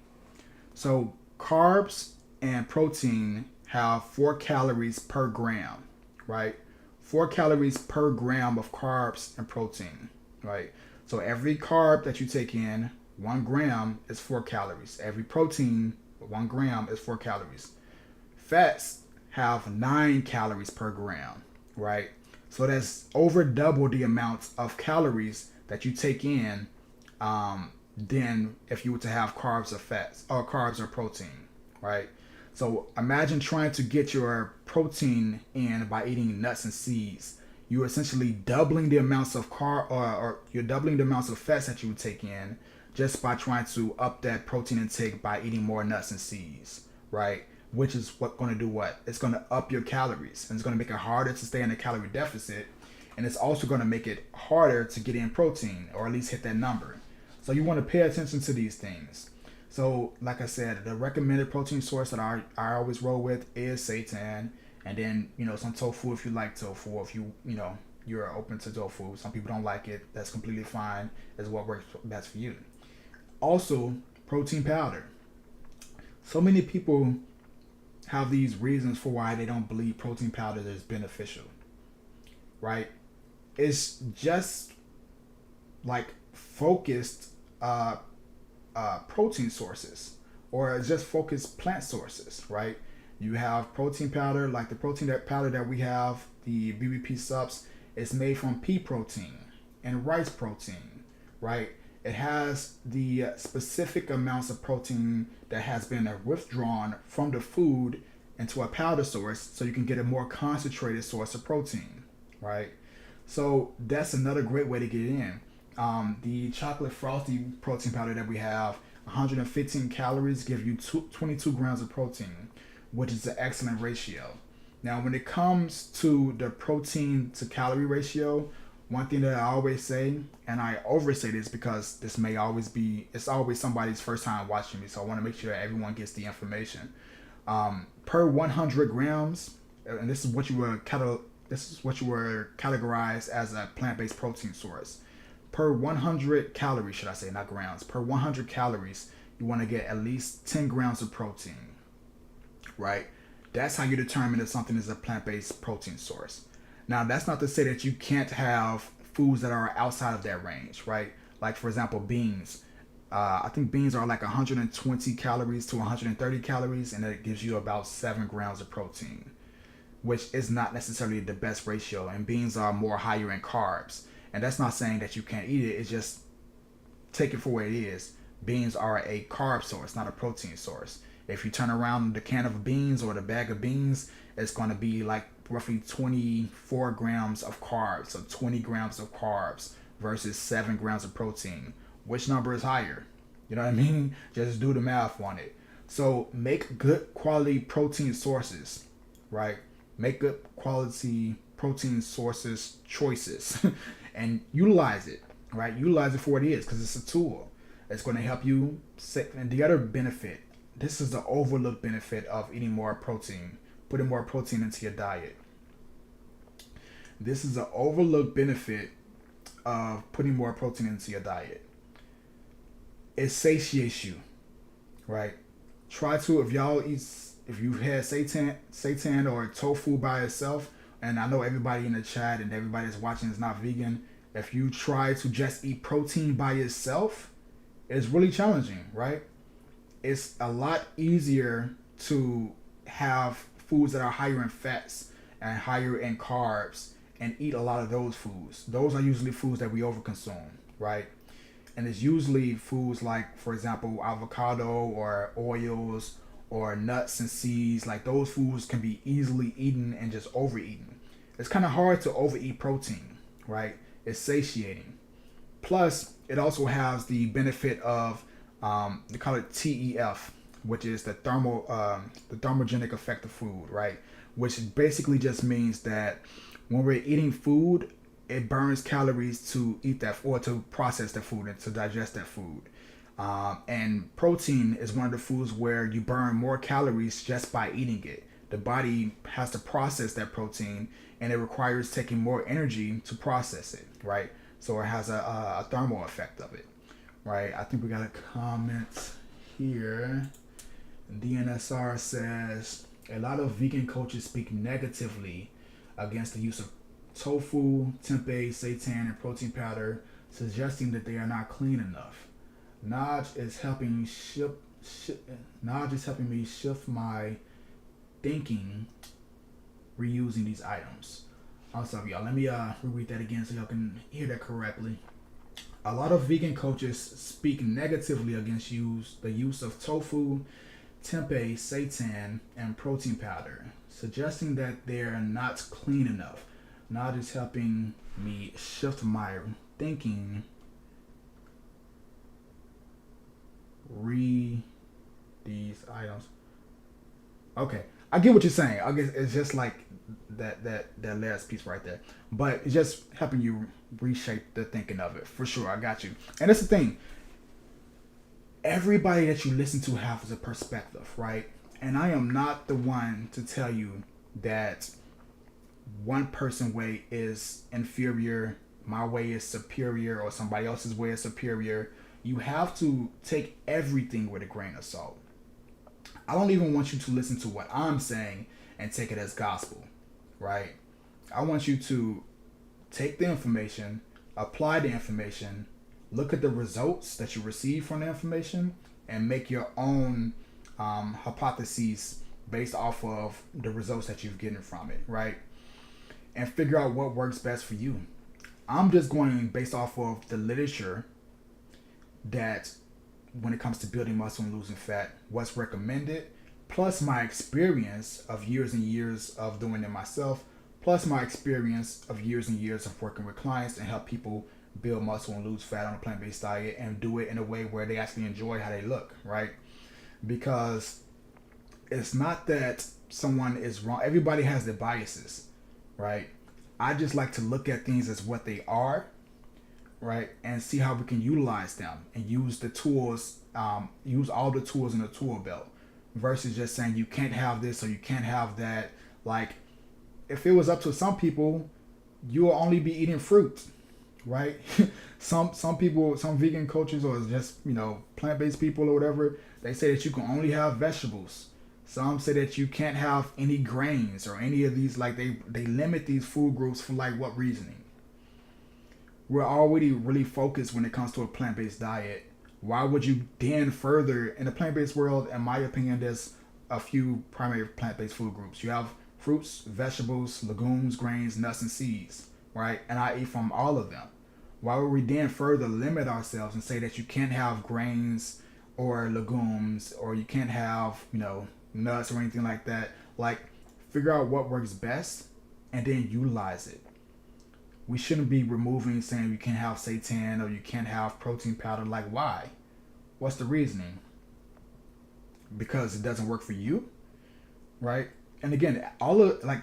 Speaker 1: So carbs and protein have 4 calories per gram, right? 4 calories per gram of carbs and protein, right? So every carb that you take in, 1 gram is 4 calories. Every protein, 1 gram is 4 calories. Fats have 9 calories per gram, right? So that's over double the amount of calories that you take in than if you were to have carbs or fats, or carbs or protein, right? So imagine trying to get your protein in by eating nuts and seeds. You're essentially doubling the amounts of or you're doubling the amounts of fats that you would take in just by trying to up that protein intake by eating more nuts and seeds, right? Which is going to do what? It's going to up your calories, and it's going to make it harder to stay in a calorie deficit. and it's also going to make it harder to get in protein or at least hit that number. So you want to pay attention to these things. So, like I said, the recommended protein source that I always roll with is seitan, and then some tofu if you like tofu. If you're open to tofu. Some people don't like it. That's completely fine. Is what works best for you. Also, protein powder. So many people have these reasons for why they don't believe protein powder is beneficial, right? It's just like focused protein sources or just focused plant sources, right? You have protein powder, like the protein powder that we have, the BBP subs, it's made from pea protein and rice protein, right? It has the specific amounts of protein that has been withdrawn from the food into a powder source so you can get a more concentrated source of protein, right? So that's another great way to get it in. The chocolate frosty protein powder that we have, 115 calories, give you 22 grams of protein, which is an excellent ratio. Now, when it comes to the protein to calorie ratio, one thing that I always say, and I oversay this because it's always somebody's first time watching me, so I want to make sure that everyone gets the information. Per 100 grams, and this is what you were categorized as a plant-based protein source. Per 100 calories, should I say, not grams, per 100 calories, you want to get at least 10 grams of protein, right? That's how you determine if something is a plant-based protein source. Now, that's not to say that you can't have foods that are outside of that range, right? Like, for example, beans. I think beans are like 120 calories to 130 calories, and it gives you about 7 grams of protein, which is not necessarily the best ratio. And beans are more higher in carbs. And that's not saying that you can't eat it. It's just take it for what it is. Beans are a carb source, not a protein source. If you turn around the can of beans or the bag of beans, it's going to be like roughly 24 grams of carbs. So 20 grams of carbs versus 7 grams of protein. Which number is higher? You know what I mean? Just do the math on it. So make good quality protein sources, right? Make good quality protein sources choices and utilize it, right? Utilize it for what it is because it's a tool. It's going to help you. And the other benefit, this is the overlooked benefit of eating more protein, putting more protein into your diet. This is the overlooked benefit of putting more protein into your diet. It satiates you, right? Try to, if you had seitan or tofu by itself, and I know everybody in the chat and everybody that's watching is not vegan, if you try to just eat protein by itself, it's really challenging, right? It's a lot easier to have foods that are higher in fats and higher in carbs and eat a lot of those foods. Those are usually foods that we overconsume, right? And it's usually foods like, for example, avocado or oils or nuts and seeds. Like those foods can be easily eaten and just overeaten. It's kind of hard to overeat protein, right? It's satiating. Plus, it also has the benefit of they call it TEF, which is the thermogenic effect of food, right? Which basically just means that when we're eating food, it burns calories to eat that or to process that food and to digest that food. And protein is one of the foods where you burn more calories just by eating it. The body has to process that protein, and it requires taking more energy to process it, right? So it has a thermal effect of it, right? I think we got a comment here. DNSR says a lot of vegan coaches speak negatively against the use of tofu, tempeh, seitan, and protein powder, suggesting that they are not clean enough. Naj is helping me shift my thinking reusing these items. I'm sorry, y'all. Let me reread that again so y'all can hear that correctly. A lot of vegan coaches speak negatively against the use of tofu, tempeh, seitan, and protein powder, suggesting that they're not clean enough. Naj is helping me shift my thinking these items. Okay. I get what you're saying. I guess it's just like that last piece right there, but it's just helping you reshape the thinking of it for sure. I got you, and that's the thing. Everybody that you listen to has a perspective, right? And I am not the one to tell you that one person way is inferior, my way is superior, or somebody else's way is superior. You have to take everything with a grain of salt. I don't even want you to listen to what I'm saying and take it as gospel, right? I want you to take the information, apply the information, look at the results that you receive from the information, and make your own hypotheses based off of the results that you've gotten from it, right? And figure out what works best for you. I'm just going based off of the literature that when it comes to building muscle and losing fat, what's recommended, plus my experience of years and years of doing it myself, plus my experience of years and years of working with clients and help people build muscle and lose fat on a plant-based diet and do it in a way where they actually enjoy how they look, right? Because it's not that someone is wrong. Everybody has their biases, right? I just like to look at things as what they are, right? And see how we can utilize them and use the tools, use all the tools in the tool belt versus just saying you can't have this or you can't have that. Like, if it was up to some people, you will only be eating fruit, right? some people, some vegan coaches or just, plant-based people or whatever, they say that you can only have vegetables. Some say that you can't have any grains or any of these, like they limit these food groups for like what reasoning? We're already really focused when it comes to a plant-based diet. Why would you then further, in the plant-based world, in my opinion, there's a few primary plant-based food groups. You have fruits, vegetables, legumes, grains, nuts, and seeds, right? And I eat from all of them. Why would we then further limit ourselves and say that you can't have grains or legumes or you can't have, nuts or anything like that? Like, figure out what works best and then utilize it. We shouldn't be removing saying you can't have seitan or you can't have protein powder. Like, why? What's the reasoning? Because it doesn't work for you, right? And again,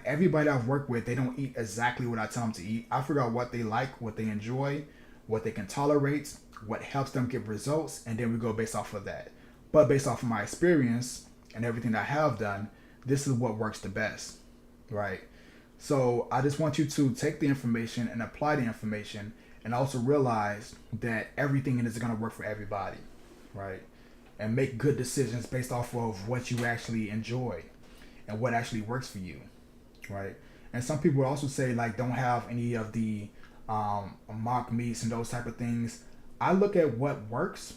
Speaker 1: everybody I've worked with, they don't eat exactly what I tell them to eat. I figure out what they like, what they enjoy, what they can tolerate, what helps them get results, and then we go based off of that. But based off of my experience and everything that I have done, this is what works the best, right? So I just want you to take the information and apply the information and also realize that everything in this is going to work for everybody, right? And make good decisions based off of what you actually enjoy and what actually works for you, right? And some people also say like don't have any of the mock meats and those type of things. I look at what works,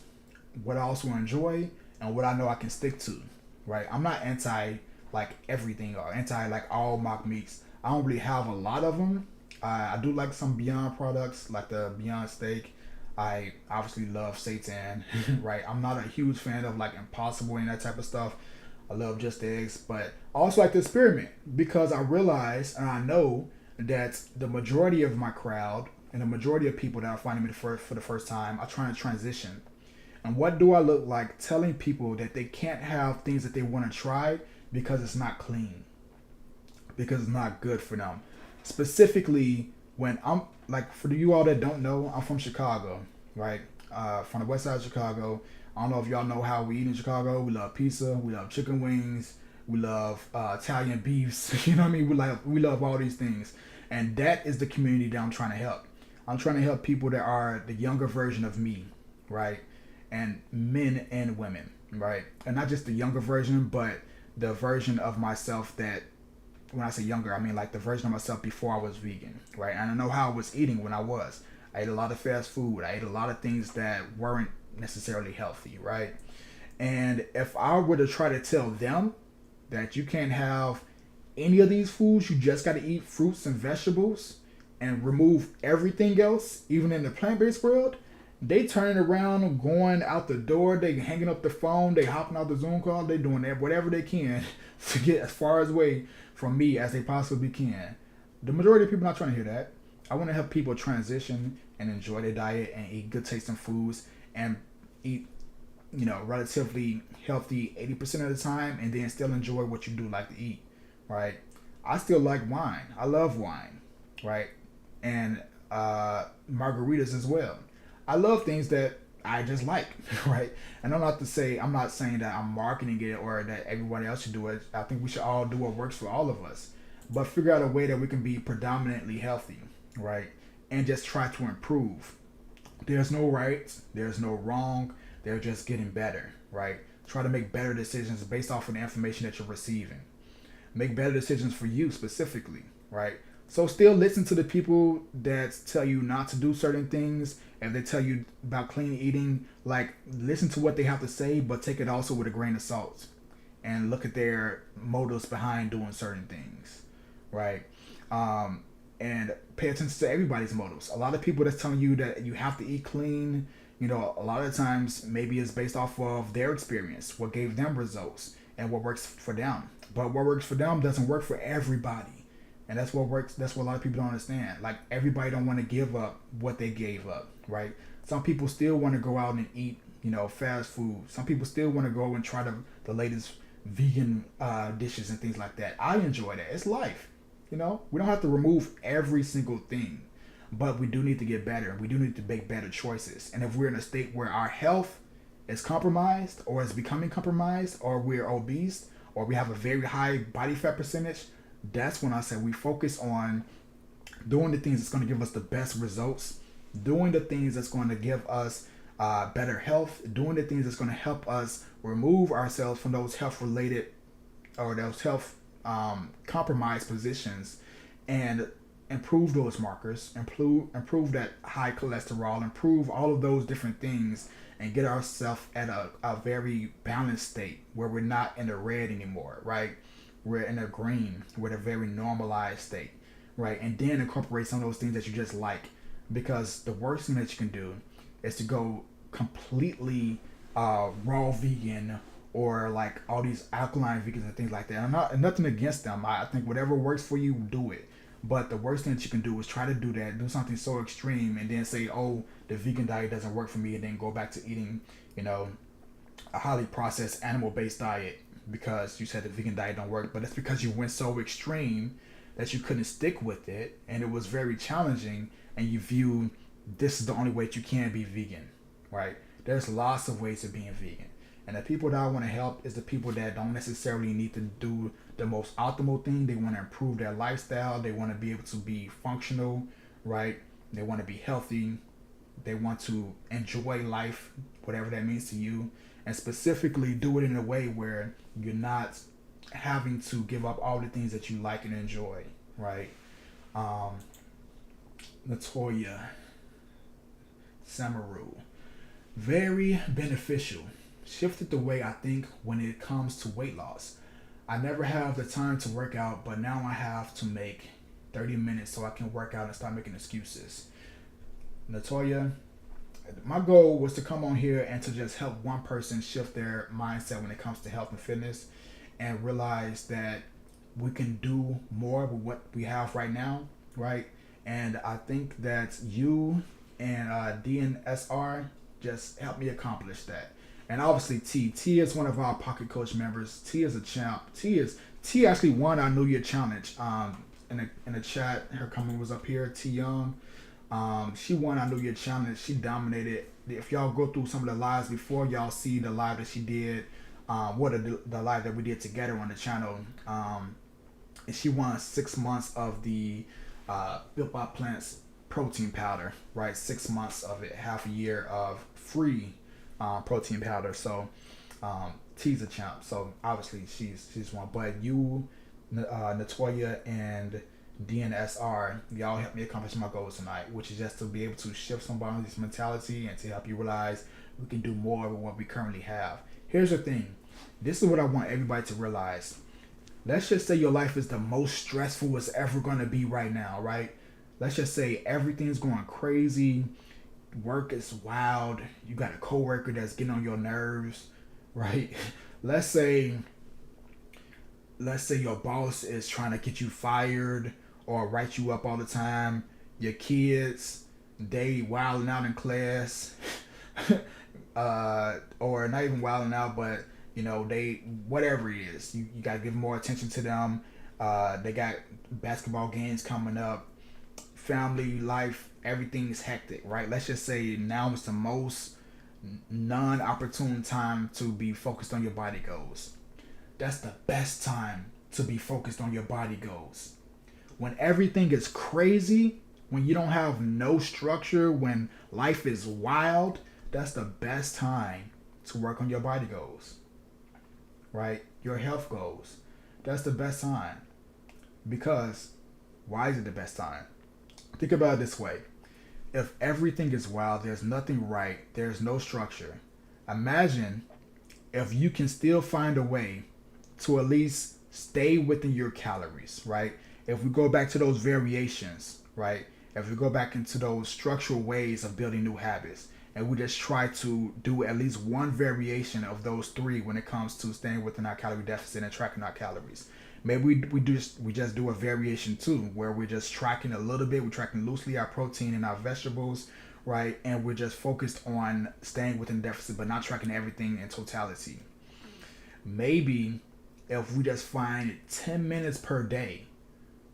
Speaker 1: what I also enjoy, and what I know I can stick to, right? I'm not anti like everything or anti like all mock meats. I don't really have a lot of them. I do like some Beyond products, like the Beyond Steak. I obviously love seitan, right? I'm not a huge fan of like Impossible and that type of stuff. I love Just Eggs, but I also like to experiment because I realize and I know that the majority of my crowd and the majority of people that are finding me for the first time are trying to transition. And what do I look like telling people that they can't have things that they want to try because it's not clean? Because it's not good for them. Specifically, when I'm like, for you all that don't know, I'm from Chicago, right? From the west side of Chicago. I don't know if y'all know how we eat in Chicago. We love pizza. We love chicken wings. We love Italian beefs. You know what I mean? We love all these things, and that is the community that I'm trying to help. I'm trying to help people that are the younger version of me, right? And men and women, right? And not just the younger version, but the version of myself that, when I say younger, I mean like the version of myself before I was vegan, right? And I know how I was eating when I was. I ate a lot of fast food. I ate a lot of things that weren't necessarily healthy, right? And if I were to try to tell them that you can't have any of these foods, you just got to eat fruits and vegetables and remove everything else, even in the plant-based world, they turning around, going out the door, they hanging up the phone, they hopping out the Zoom call, they doing that, whatever they can to get as far away from me as they possibly can. The majority of people not trying to hear that. I want to help people transition and enjoy their diet and eat good tasting foods and eat, relatively healthy 80% of the time, and then still enjoy what you do like to eat, right? I still like wine. I love wine, right? And margaritas as well. I love things that I just like, right? And I'm not saying that I'm marketing it or that everybody else should do it. I think we should all do what works for all of us, but figure out a way that we can be predominantly healthy, right? And just try to improve. There's no right, there's no wrong. They're just getting better, right? Try to make better decisions based off of the information that you're receiving. Make better decisions for you specifically, right? So still listen to the people that tell you not to do certain things. If they tell you about clean eating, like listen to what they have to say, but take it also with a grain of salt and look at their motives behind doing certain things, right? And pay attention to everybody's motives. A lot of people that's telling you that you have to eat clean, a lot of times maybe it's based off of their experience, what gave them results, and what works for them. But what works for them doesn't work for everybody. And that's what works. That's what a lot of people don't understand. Like everybody don't want to give up what they gave up, right? Some people still want to go out and eat, fast food. Some people still want to go and try the latest vegan dishes and things like that. I enjoy that. It's life. We don't have to remove every single thing, but we do need to get better. We do need to make better choices. And if we're in a state where our health is compromised or is becoming compromised or we're obese or we have a very high body fat percentage, that's when I say we focus on doing the things that's going to give us the best results, doing the things that's going to give us better health, doing the things that's going to help us remove ourselves from those health related or those health compromised positions and improve those markers, improve that high cholesterol, improve all of those different things, and get ourselves at a very balanced state where we're not in the red anymore, right? We're in a green, we're in a very normalized state, right? And then incorporate some of those things that you just like, because the worst thing that you can do is to go completely raw vegan or like all these alkaline vegans and things like that. I'm not nothing against them. I think whatever works for you, do it. But the worst thing that you can do is try to do that, do something so extreme, and then say, "Oh, the vegan diet doesn't work for me," and then go back to eating, a highly processed animal-based diet because you said the vegan diet don't work. But it's because you went so extreme that you couldn't stick with it, and it was very challenging. And you view this is the only way that you can be vegan, right? There's lots of ways of being vegan. And the people that I want to help is the people that don't necessarily need to do the most optimal thing. They want to improve their lifestyle. They want to be able to be functional, right? They want to be healthy. They want to enjoy life, whatever that means to you. And specifically do it in a way where you're not having to give up all the things that you like and enjoy, right? Latoya Samaru. Very beneficial. Shifted the way I think when it comes to weight loss. I never have the time to work out, but now I have to make 30 minutes so I can work out and start making excuses. Latoya, my goal was to come on here and to just help one person shift their mindset when it comes to health and fitness and realize that we can do more with what we have right now, right? And I think that you and DNSR just helped me accomplish that. And obviously T is one of our Pocket Coach members. T is a champ. T actually won our New Year challenge. In the chat, her comment was up here. T Young, she won our New Year challenge. She dominated. If y'all go through some of the lives before, y'all see the live that she did. The live that we did together on the channel. And she won 6 months of the Built by Plants protein powder. Right, 6 months of it, half a year of free protein powder. So T's a champ. So obviously she's one. But you, Natoya, and DNSR, y'all helped me accomplish my goals tonight, which is just to be able to shift somebody's mentality and to help you realize we can do more with what we currently have. Here's the thing. This is what I want everybody to realize. Let's just say your life is the most stressful it's ever going to be right now, right? Let's just say everything's going crazy. Work is wild. You got a coworker that's getting on your nerves, right? Let's say your boss is trying to get you fired or write you up all the time. Your kids, they wilding out in class. or not even wilding out, but they whatever it is, you got to give more attention to them. They got basketball games coming up, family life, everything is hectic, right? Let's just say now is the most non-opportune time to be focused on your body goals. That's the best time to be focused on your body goals. When everything is crazy, when you don't have no structure, when life is wild, that's the best time to work on your body goals, right? Your health goals. That's the best time. Because why is it the best time? Think about it this way. If everything is wild, there's nothing right, there's no structure. Imagine if you can still find a way to at least stay within your calories, right? If we go back to those variations, right? If we go back into those structural ways of building new habits, and we just try to do at least one variation of those three when it comes to staying within our calorie deficit and tracking our calories. Maybe we just do a variation too, where we're just tracking a little bit, we're tracking loosely our protein and our vegetables, right? And we're just focused on staying within deficit, but not tracking everything in totality. Maybe if we just find 10 minutes per day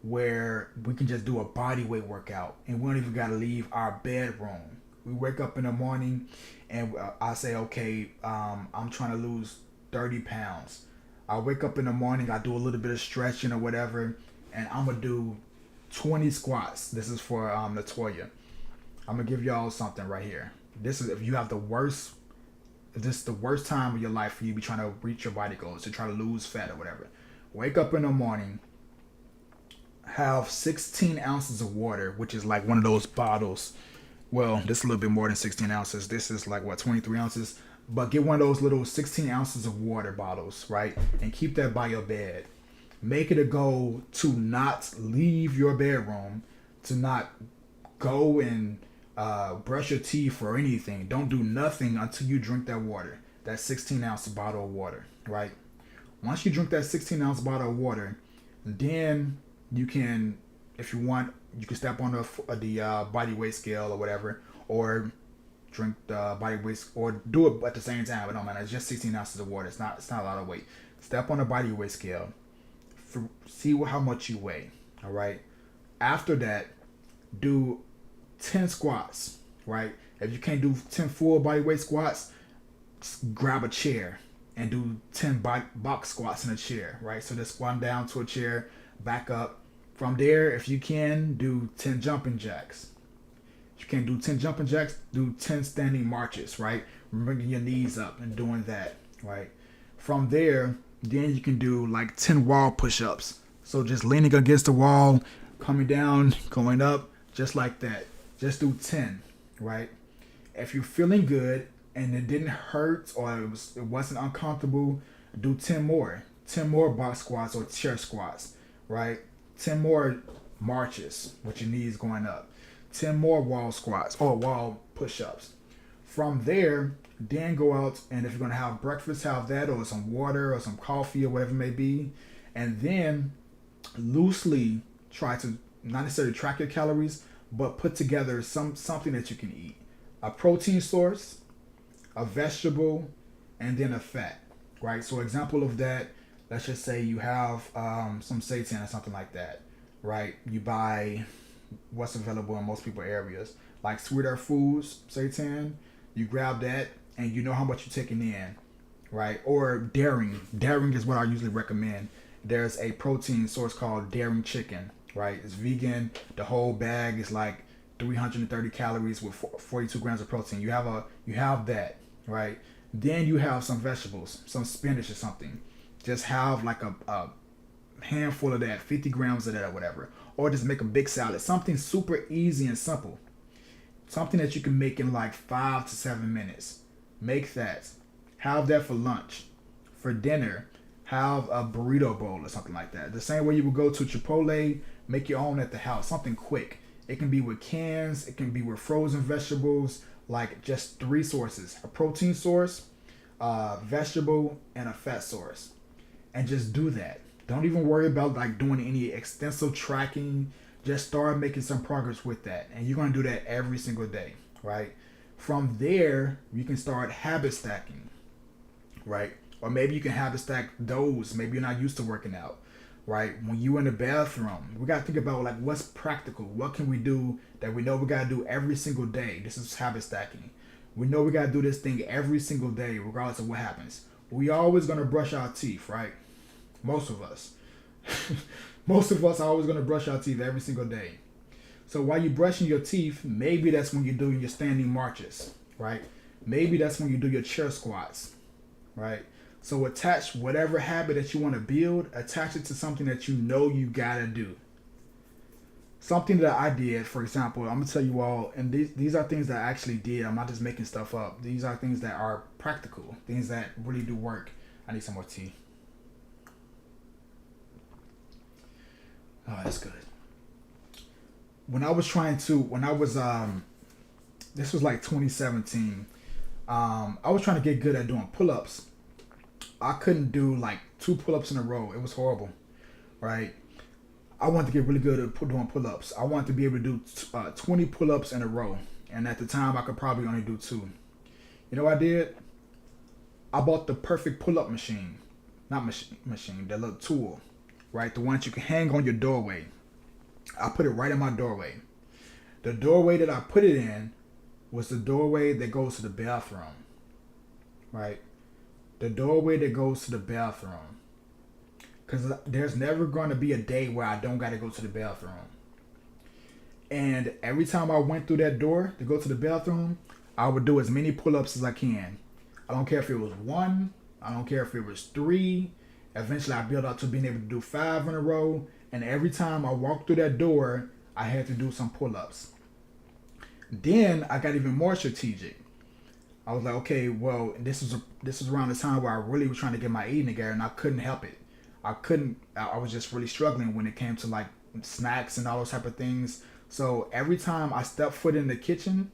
Speaker 1: where we can just do a body weight workout and we don't even got to leave our bedroom. We wake up in the morning and I say, okay, I'm trying to lose 30 pounds. I wake up in the morning, I do a little bit of stretching or whatever, and I'm going to do 20 squats. This is for Latoya. I'm going to give y'all something right here. This is if you have the worst, if this is the worst time of your life for you to be trying to reach your body goals, to try to lose fat or whatever. Wake up in the morning, have 16 ounces of water, which is like one of those bottles. Well, this is a little bit more than 16 ounces. This is like, what, 23 ounces? But get one of those little 16 ounces of water bottles, right? And keep that by your bed. Make it a goal to not leave your bedroom, to not go and brush your teeth or anything. Don't do nothing until you drink that water, that 16 ounce bottle of water, right? Once you drink that 16 ounce bottle of water, then you can, if you want, you can step on the body weight scale or whatever, or drink the body weight, or do it at the same time. It don't matter. It's just 16 ounces of water. It's not a lot of weight. Step on the body weight scale. See how much you weigh. All right. After that, do 10 squats. Right. If you can't do 10 full body weight squats, grab a chair and do 10 box squats in a chair. Right. So just squat down to a chair, back up. From there, if you can, do 10 jumping jacks. If you can't do 10 jumping jacks, do 10 standing marches, right? Bringing your knees up and doing that, right? From there, then you can do like 10 wall push-ups. So just leaning against the wall, coming down, going up, just like that. Just do 10, right? If you're feeling good and it didn't hurt or it wasn't uncomfortable, do 10 more. 10 more box squats or chair squats, right? 10 more marches with your knees going up. 10 more wall squats or wall push-ups. From there, then go out, and if you're going to have breakfast, have that, or some water or some coffee or whatever it may be. And then loosely try to not necessarily track your calories, but put together something that you can eat. A protein source, a vegetable, and then a fat, right? So example of that, let's just say you have some seitan or something like that, right? You buy what's available in most people's areas, like Sweet Earth Foods, seitan. You grab that, and you know how much you're taking in, right? Or Daring. Daring is what I usually recommend. There's a protein source called Daring Chicken, right? It's vegan. The whole bag is like 330 calories with 42 grams of protein. You have that, right? Then you have some vegetables, some spinach or something. Just have like a handful of that, 50 grams of that or whatever. Or just make a big salad. Something super easy and simple. Something that you can make in like 5 to 7 minutes. Make that. Have that for lunch. For dinner, have a burrito bowl or something like that. The same way you would go to Chipotle, make your own at the house. Something quick. It can be with cans. It can be with frozen vegetables. Like just 3 sources. A protein source, a vegetable, and a fat source. And just do that. Don't even worry about like doing any extensive tracking. Just start making some progress with that. And you're going to do that every single day, right? From there, you can start habit stacking, right? Or maybe you can habit stack those. Maybe you're not used to working out, right? When you in the bathroom, we gotta think about like what's practical. What can we do that we know we gotta do every single day? This is habit stacking. We know we gotta do this thing every single day, regardless of what happens. We always gonna brush our teeth, right? Most of us. Most of us are always gonna brush our teeth every single day. So while you're brushing your teeth, maybe that's when you're doing your standing marches, right? Maybe that's when you do your chair squats, right? So attach whatever habit that you want to build, attach it to something that you know you gotta do. Something that I did, for example, I'm gonna tell you all, and these are things that I actually did. I'm not just making stuff up. These are things that are practical, things that really do work. I need some more tea. Oh, that's good. When I was this was like 2017. I was trying to get good at doing pull-ups. I couldn't do like 2 pull-ups in a row. It was horrible, right? I wanted to get really good at doing pull-ups. I wanted to be able to do 20 pull-ups in a row, and at the time I could probably only do 2. You know what I did? I bought the perfect pull-up machine, not machine, the little tool, right? The ones you can hang on your doorway. I put it right in my doorway. The doorway that I put it in was the doorway that goes to the bathroom, right? The doorway that goes to the bathroom. Because there's never going to be a day where I don't got to go to the bathroom. And every time I went through that door to go to the bathroom, I would do as many pull-ups as I can. I don't care if it was 1. I don't care if it was 3. Eventually, I built up to being able to do 5 in a row. And every time I walked through that door, I had to do some pull-ups. Then I got even more strategic. I was like, okay, well, this was around the time where I really was trying to get my eating together, and I couldn't help it. I was just really struggling when it came to like snacks and all those type of things. So every time I stepped foot in the kitchen,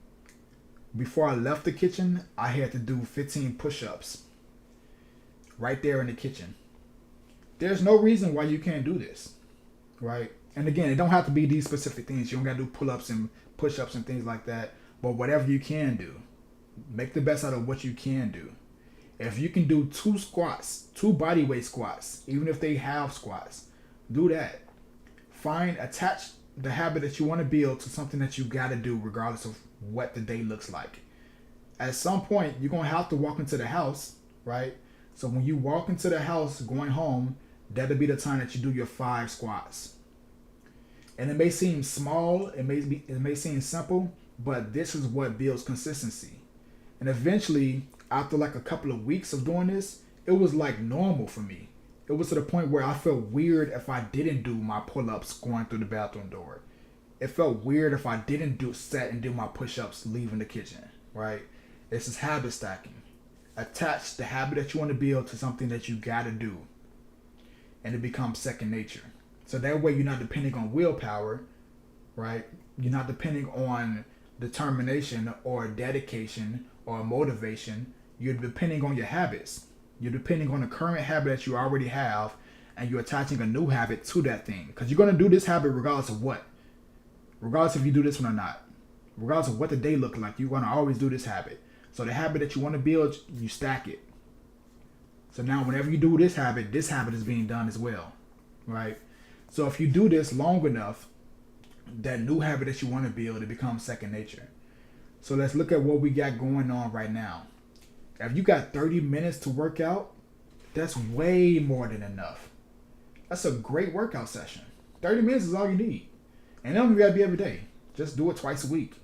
Speaker 1: before I left the kitchen, I had to do 15 push-ups right there in the kitchen. There's no reason why you can't do this, right? And again, it don't have to be these specific things. You don't got to do pull-ups and push-ups and things like that. But whatever you can do, make the best out of what you can do. If you can do 2 squats, 2 body weight squats, even if they have squats, do that. Attach the habit that you want to build to something that you got to do regardless of what the day looks like. At some point, you're going to have to walk into the house, right? So when you walk into the house going home, that'll be the time that you do your 5 squats. And it may seem small, it may seem simple, but this is what builds consistency. And eventually, after like a couple of weeks of doing this, it was like normal for me. It was to the point where I felt weird if I didn't do my pull-ups going through the bathroom door. It felt weird if I didn't set and do my push-ups leaving the kitchen, right? This is habit stacking. Attach the habit that you want to build to something that you gotta do, and it becomes second nature. So that way you're not depending on willpower, right? You're not depending on determination or dedication or motivation. You're depending on your habits. You're depending on the current habit that you already have, and you're attaching a new habit to that thing. Because you're going to do this habit regardless of what. Regardless if you do this one or not. Regardless of what the day looks like, you're going to always do this habit. So the habit that you want to build, you stack it. So now whenever you do this habit is being done as well, right? So if you do this long enough, that new habit that you want to build, it becomes second nature. So let's look at what we got going on right now. If you got 30 minutes to work out, that's way more than enough. That's a great workout session. 30 minutes is all you need. And it don't even gotta be every day. Just do it twice a week,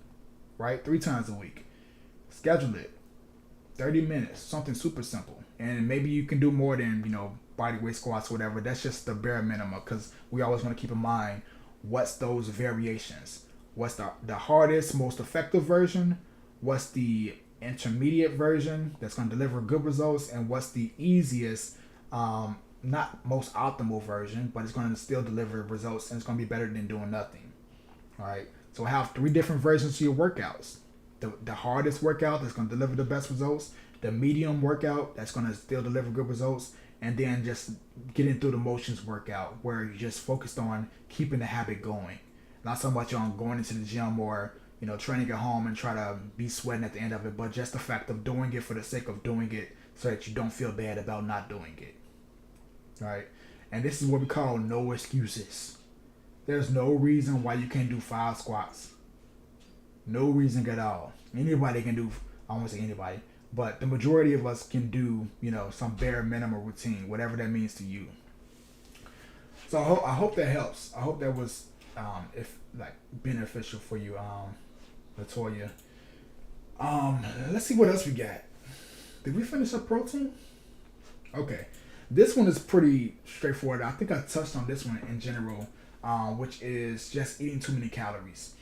Speaker 1: right? 3 times a week. Schedule it. 30 minutes, something super simple. And maybe you can do more than, body weight squats or whatever. That's just the bare minimum, because we always want to keep in mind what's those variations. What's the hardest, most effective version? What's the intermediate version that's going to deliver good results? And what's the easiest, not most optimal version, but it's going to still deliver results, and it's going to be better than doing nothing. All right. So have 3 different versions to your workouts. The hardest workout that's going to deliver the best results. The medium workout that's going to still deliver good results. And then just getting through the motions workout, where you're just focused on keeping the habit going. Not so much on going into the gym or, training at home and try to be sweating at the end of it, but just the fact of doing it for the sake of doing it so that you don't feel bad about not doing it. Right? And this is what we call no excuses. There's no reason why you can't do 5 squats. No reason at all. Anybody can do, I won't say anybody, but the majority of us can do, some bare minimum routine, whatever that means to you. So I hope that helps. I hope that was if like beneficial for you, Latoya. Let's see what else we got. Did we finish up protein? Okay. This one is pretty straightforward. I think I touched on this one in general, which is just eating too many calories.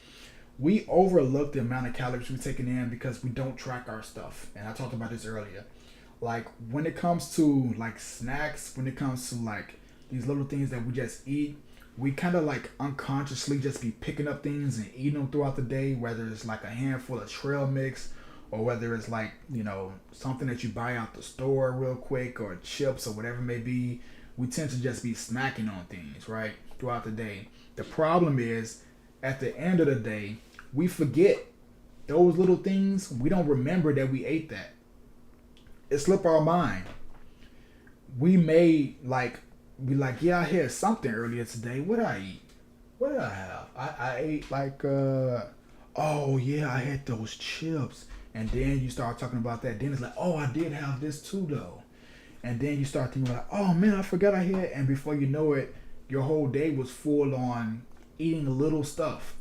Speaker 1: We overlook the amount of calories we're taking in because we don't track our stuff. And I talked about this earlier. Like when it comes to like snacks, when it comes to like these little things that we just eat, we kind of like unconsciously just be picking up things and eating them throughout the day, whether it's like a handful of trail mix or whether it's like, something that you buy out the store real quick or chips or whatever it may be. We tend to just be snacking on things, right, throughout the day. The problem is at the end of the day, we forget those little things. We don't remember that we ate that. It slipped our mind. We may be like, yeah, I had something earlier today. What did I eat? What did I have? I ate oh yeah, I had those chips. And then you start talking about that. Then it's like, oh, I did have this too though. And then you start thinking like, oh man, I forgot I had. And before you know it, your whole day was full on eating little stuff.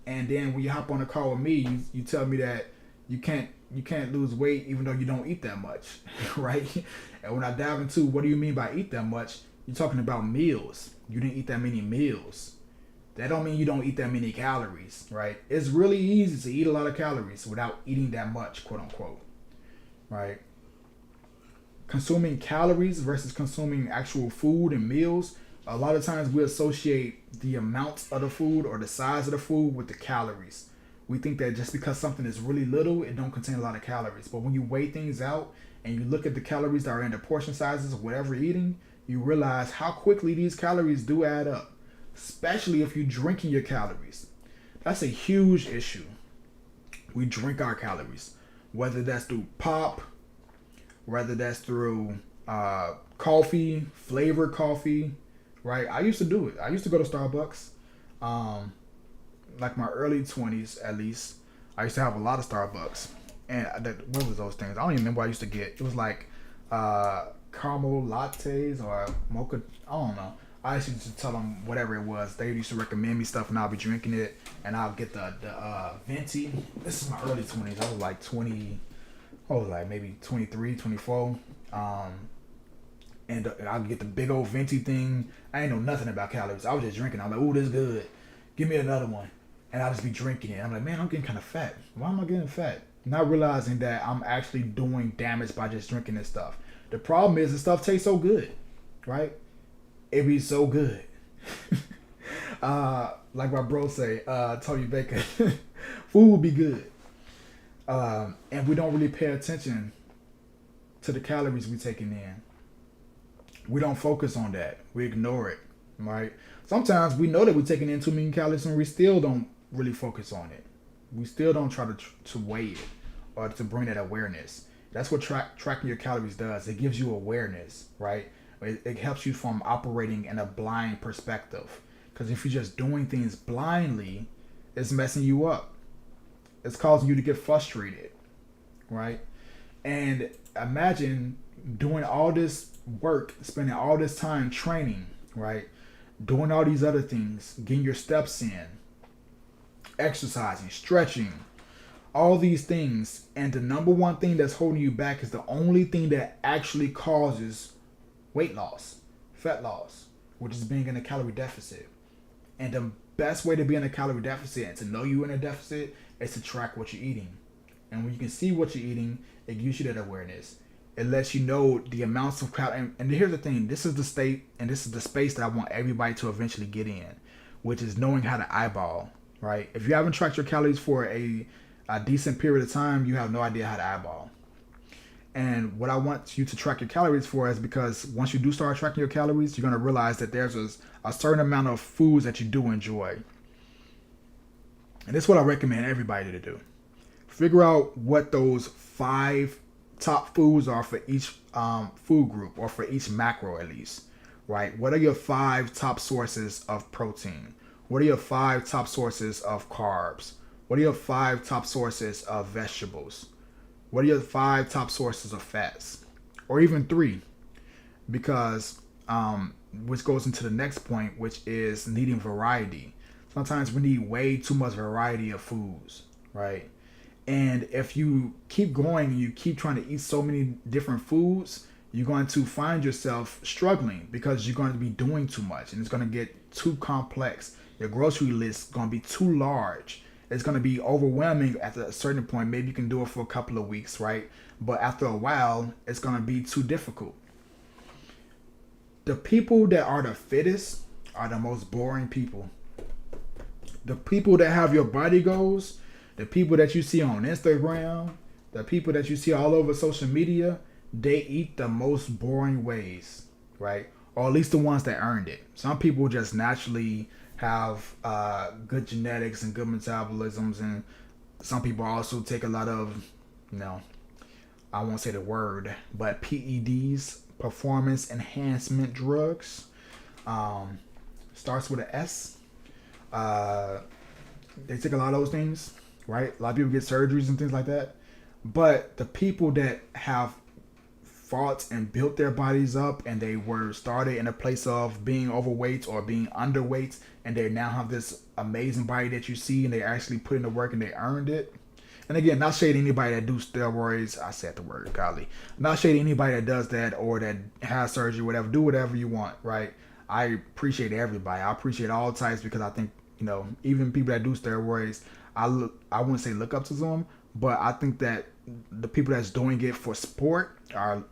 Speaker 1: And then when you hop on a call with me, you tell me that you can't lose weight even though you don't eat that much, right? And when I dive into what do you mean by eat that much, you're talking about meals. You didn't eat that many meals. That don't mean you don't eat that many calories, right? It's really easy to eat a lot of calories without eating that much, quote unquote, right? Consuming calories versus consuming actual food and meals, a lot of times we associate the amount of the food or the size of the food with the calories. We think that just because something is really little, it don't contain a lot of calories. But when you weigh things out and you look at the calories that are in the portion sizes of whatever you're eating, you realize how quickly these calories do add up, especially if you're drinking your calories. That's a huge issue. We drink our calories, whether that's through pop, whether that's through coffee, flavored coffee, right? I used to do it. I used to go to Starbucks, like my early 20s at least. I used to have a lot of Starbucks. And what was those things? I don't even remember what I used to get. It was like caramel lattes or mocha. I don't know. I used to tell them whatever it was. They used to recommend me stuff and I'll be drinking it. And I'll get the venti. This is my early 20s. I was like 20. I was like maybe 23, 24. And I'll get the big old venti thing. I ain't know nothing about calories. I was just drinking. I'm like, ooh, this is good. Give me another one. And I'll just be drinking it. I'm like, man, I'm getting kind of fat. Why am I getting fat? Not realizing that I'm actually doing damage by just drinking this stuff. The problem is the stuff tastes so good, right? It be so good. Like my bro say, Tony Baker, food will be good. And we don't really pay attention to the calories we're taking in. We don't focus on that. We ignore it, right? Sometimes we know that we're taking in too many calories and we still don't really focus on it. We still don't try to weigh it or to bring that awareness. That's what tracking your calories does. It gives you awareness, right? It helps you from operating in a blind perspective. Because if you're just doing things blindly, it's messing you up. It's causing you to get frustrated, right? And imagine doing all this work, spending all this time training, right? Doing all these other things, getting your steps in, exercising, stretching, all these things. And the number one thing that's holding you back is the only thing that actually causes weight loss, fat loss, which is being in a calorie deficit. And the best way to be in a calorie deficit and to know you're in a deficit is to track what you're eating. And when you can see what you're eating, it gives you that awareness. It lets you know the amounts of calories. And here's the thing, this is the state and this is the space that I want everybody to eventually get in, which is knowing how to eyeball, right? If you haven't tracked your calories for a decent period of time, you have no idea how to eyeball. And what I want you to track your calories for is because once you do start tracking your calories, you're going to realize that there's a certain amount of foods that you do enjoy. And this is what I recommend everybody to do. Figure out what those 5 top foods are for each food group, or for each macro at least, right? What are your 5 top sources of protein? What are your 5 top sources of carbs? What are your 5 top sources of vegetables? What are your 5 top sources of fats? Or even 3, because which goes into the next point, which is needing variety. Sometimes we need way too much variety of foods, right? And if you keep going and you keep trying to eat so many different foods, you're going to find yourself struggling because you're going to be doing too much and it's going to get too complex. Your grocery list is going to be too large. It's going to be overwhelming at a certain point. Maybe you can do it for a couple of weeks, right? But after a while, it's going to be too difficult. The people that are the fittest are the most boring people. The people that have your body goals, the people that you see on Instagram, the people that you see all over social media, they eat the most boring ways, right? Or at least the ones that earned it. Some people just naturally have good genetics and good metabolisms, and some people also take a lot of, you know, I won't say the word, but PEDs, performance enhancement drugs. Starts with an S. They take a lot of those things, right? A lot of people get surgeries and things like that. But the people that have fought and built their bodies up, and they were started in a place of being overweight or being underweight, and they now have this amazing body that you see, and they actually put in the work and they earned it. And again, not shading anybody that do steroids. I said the word, golly. Not shading anybody that does that or that has surgery, whatever. Do whatever you want, right? I appreciate everybody. I appreciate all types, because I think, even people that do steroids, I wouldn't say look up to them, but I think that the people that's doing it for sport are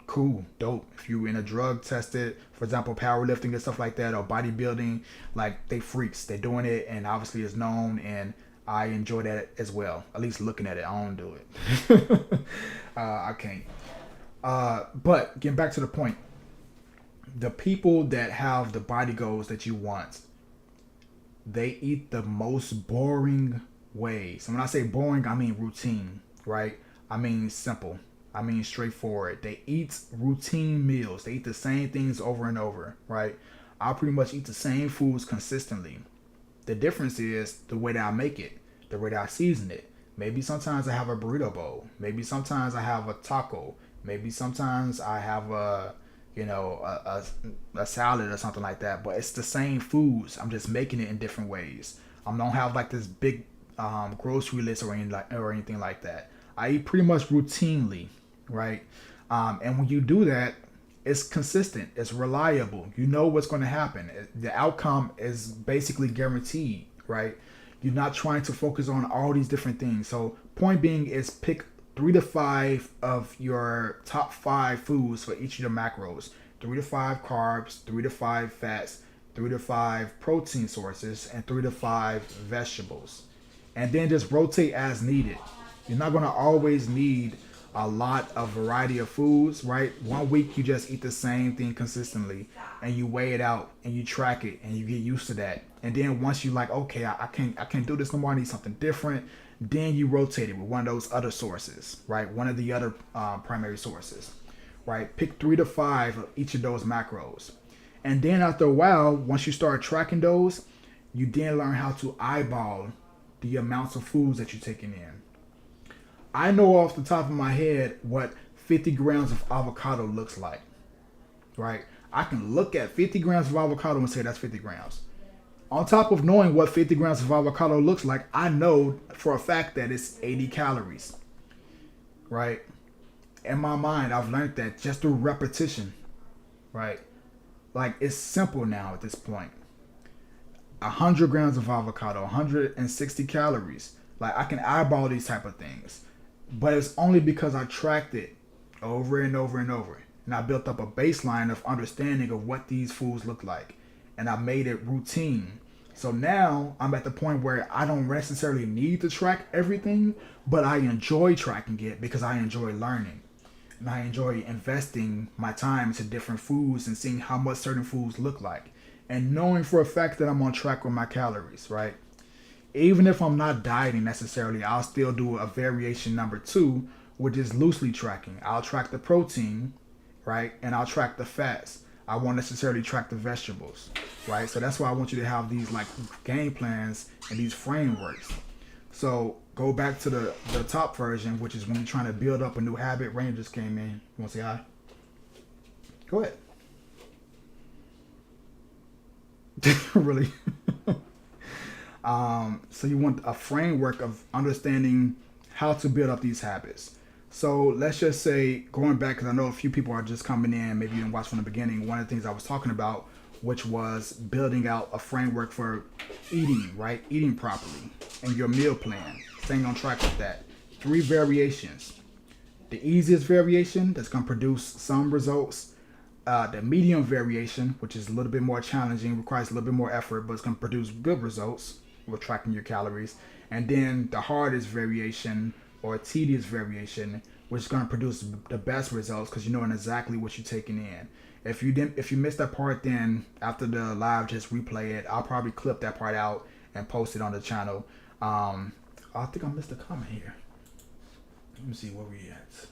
Speaker 1: cool, dope. If you in a drug tested, for example, powerlifting and stuff like that, or bodybuilding, like, they freaks. They're doing it, and obviously it's known, and I enjoy that as well. At least looking at it. I don't do it. I can't. But getting back to the point, the people that have the body goals that you want, they eat the most boring ways. And when I say boring, I mean routine, right? I mean simple. I mean straightforward. They eat routine meals. They eat the same things over and over, right? I pretty much eat the same foods consistently. The difference is the way that I make it, the way that I season it. Maybe sometimes I have a burrito bowl. Maybe sometimes I have a taco. Maybe sometimes I have a salad or something like that. But it's the same foods. I'm just making it in different ways. I don't have like this big grocery list or anything like that. I eat pretty much routinely, right? And when you do that, it's consistent. It's reliable. You know what's going to happen. The outcome is basically guaranteed, right? You're not trying to focus on all these different things. So point being is pick 3 to 5 of your top 5 foods for each of your macros. 3 to 5 carbs, 3 to 5 fats, 3 to 5 protein sources, and 3 to 5 vegetables. And then just rotate as needed. You're not going to always need a lot of variety of foods, right? One week you just eat the same thing consistently, and you weigh it out and you track it and you get used to that. And then once you like, okay, I can't do this no more, I need something different, then you rotate it with one of those other sources, right? One of the other primary sources, right? Pick 3 to 5 of each of those macros. And then after a while, once you start tracking those, you then learn how to eyeball the amounts of foods that you're taking in. I know off the top of my head what 50 grams of avocado looks like, right? I can look at 50 grams of avocado and say that's 50 grams. On top of knowing what 50 grams of avocado looks like, I know for a fact that it's 80 calories, right? In my mind, I've learned that just through repetition, right? Like, it's simple now at this point. 100 grams of avocado, 160 calories. Like, I can eyeball these type of things. But it's only because I tracked it over and over and over. And I built up a baseline of understanding of what these foods look like. And I made it routine. So now I'm at the point where I don't necessarily need to track everything, but I enjoy tracking it because I enjoy learning. And I enjoy investing my time into different foods and seeing how much certain foods look like. And knowing for a fact that I'm on track with my calories, right? Even if I'm not dieting necessarily, I'll still do a variation number two, which is loosely tracking. I'll track the protein, right? And I'll track the fats. I won't necessarily track the vegetables, right? So that's why I want you to have these like game plans and these frameworks. So go back to the top version, which is when you're trying to build up a new habit. Rain just came in. You want to say hi? Go ahead. Really? So you want a framework of understanding how to build up these habits. So let's just say, going back, because I know a few people are just coming in, maybe you didn't watch from the beginning, one of the things I was talking about, which was building out a framework for eating, right? Eating properly and your meal plan, staying on track with that. 3 variations. The easiest variation that's going to produce some results. The medium variation, which is a little bit more challenging, requires a little bit more effort, but it's going to produce good results with tracking your calories. And then the hardest variation, or tedious variation, which is going to produce the best results because you know exactly what you're taking in. If you missed that part, then after the live, just replay it. I'll probably clip that part out and post it on the channel. I think I missed a comment here. Let me see where we at.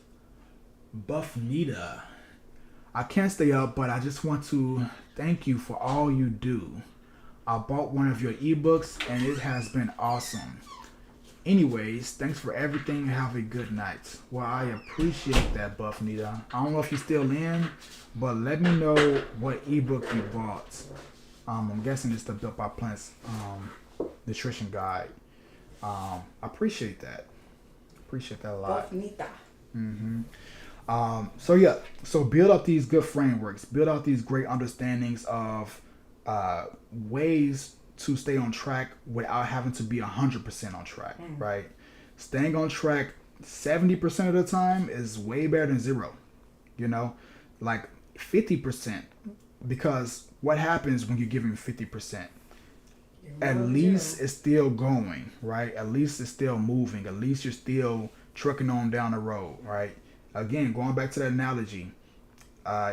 Speaker 1: Buff Nita. I can't stay up, but I just want to thank you for all you do. I bought one of your ebooks and it has been awesome. Anyways, thanks for everything. Have a good night. Well, I appreciate that, Buff Nita. I don't know if you're still in, but let me know what ebook you bought. I'm guessing it's the Built by Plants nutrition guide. I appreciate that. Appreciate that a lot.
Speaker 2: Buff Nita.
Speaker 1: So build up these good frameworks. Build out these great understandings of ways to stay on track without having to be 100% on track, right? Staying on track 70% of the time is way better than 0, like 50%, because what happens when you're giving 50%? At least it's still going, right? At least it's still moving. At least you're still trucking on down the road, right? Again, going back to that analogy,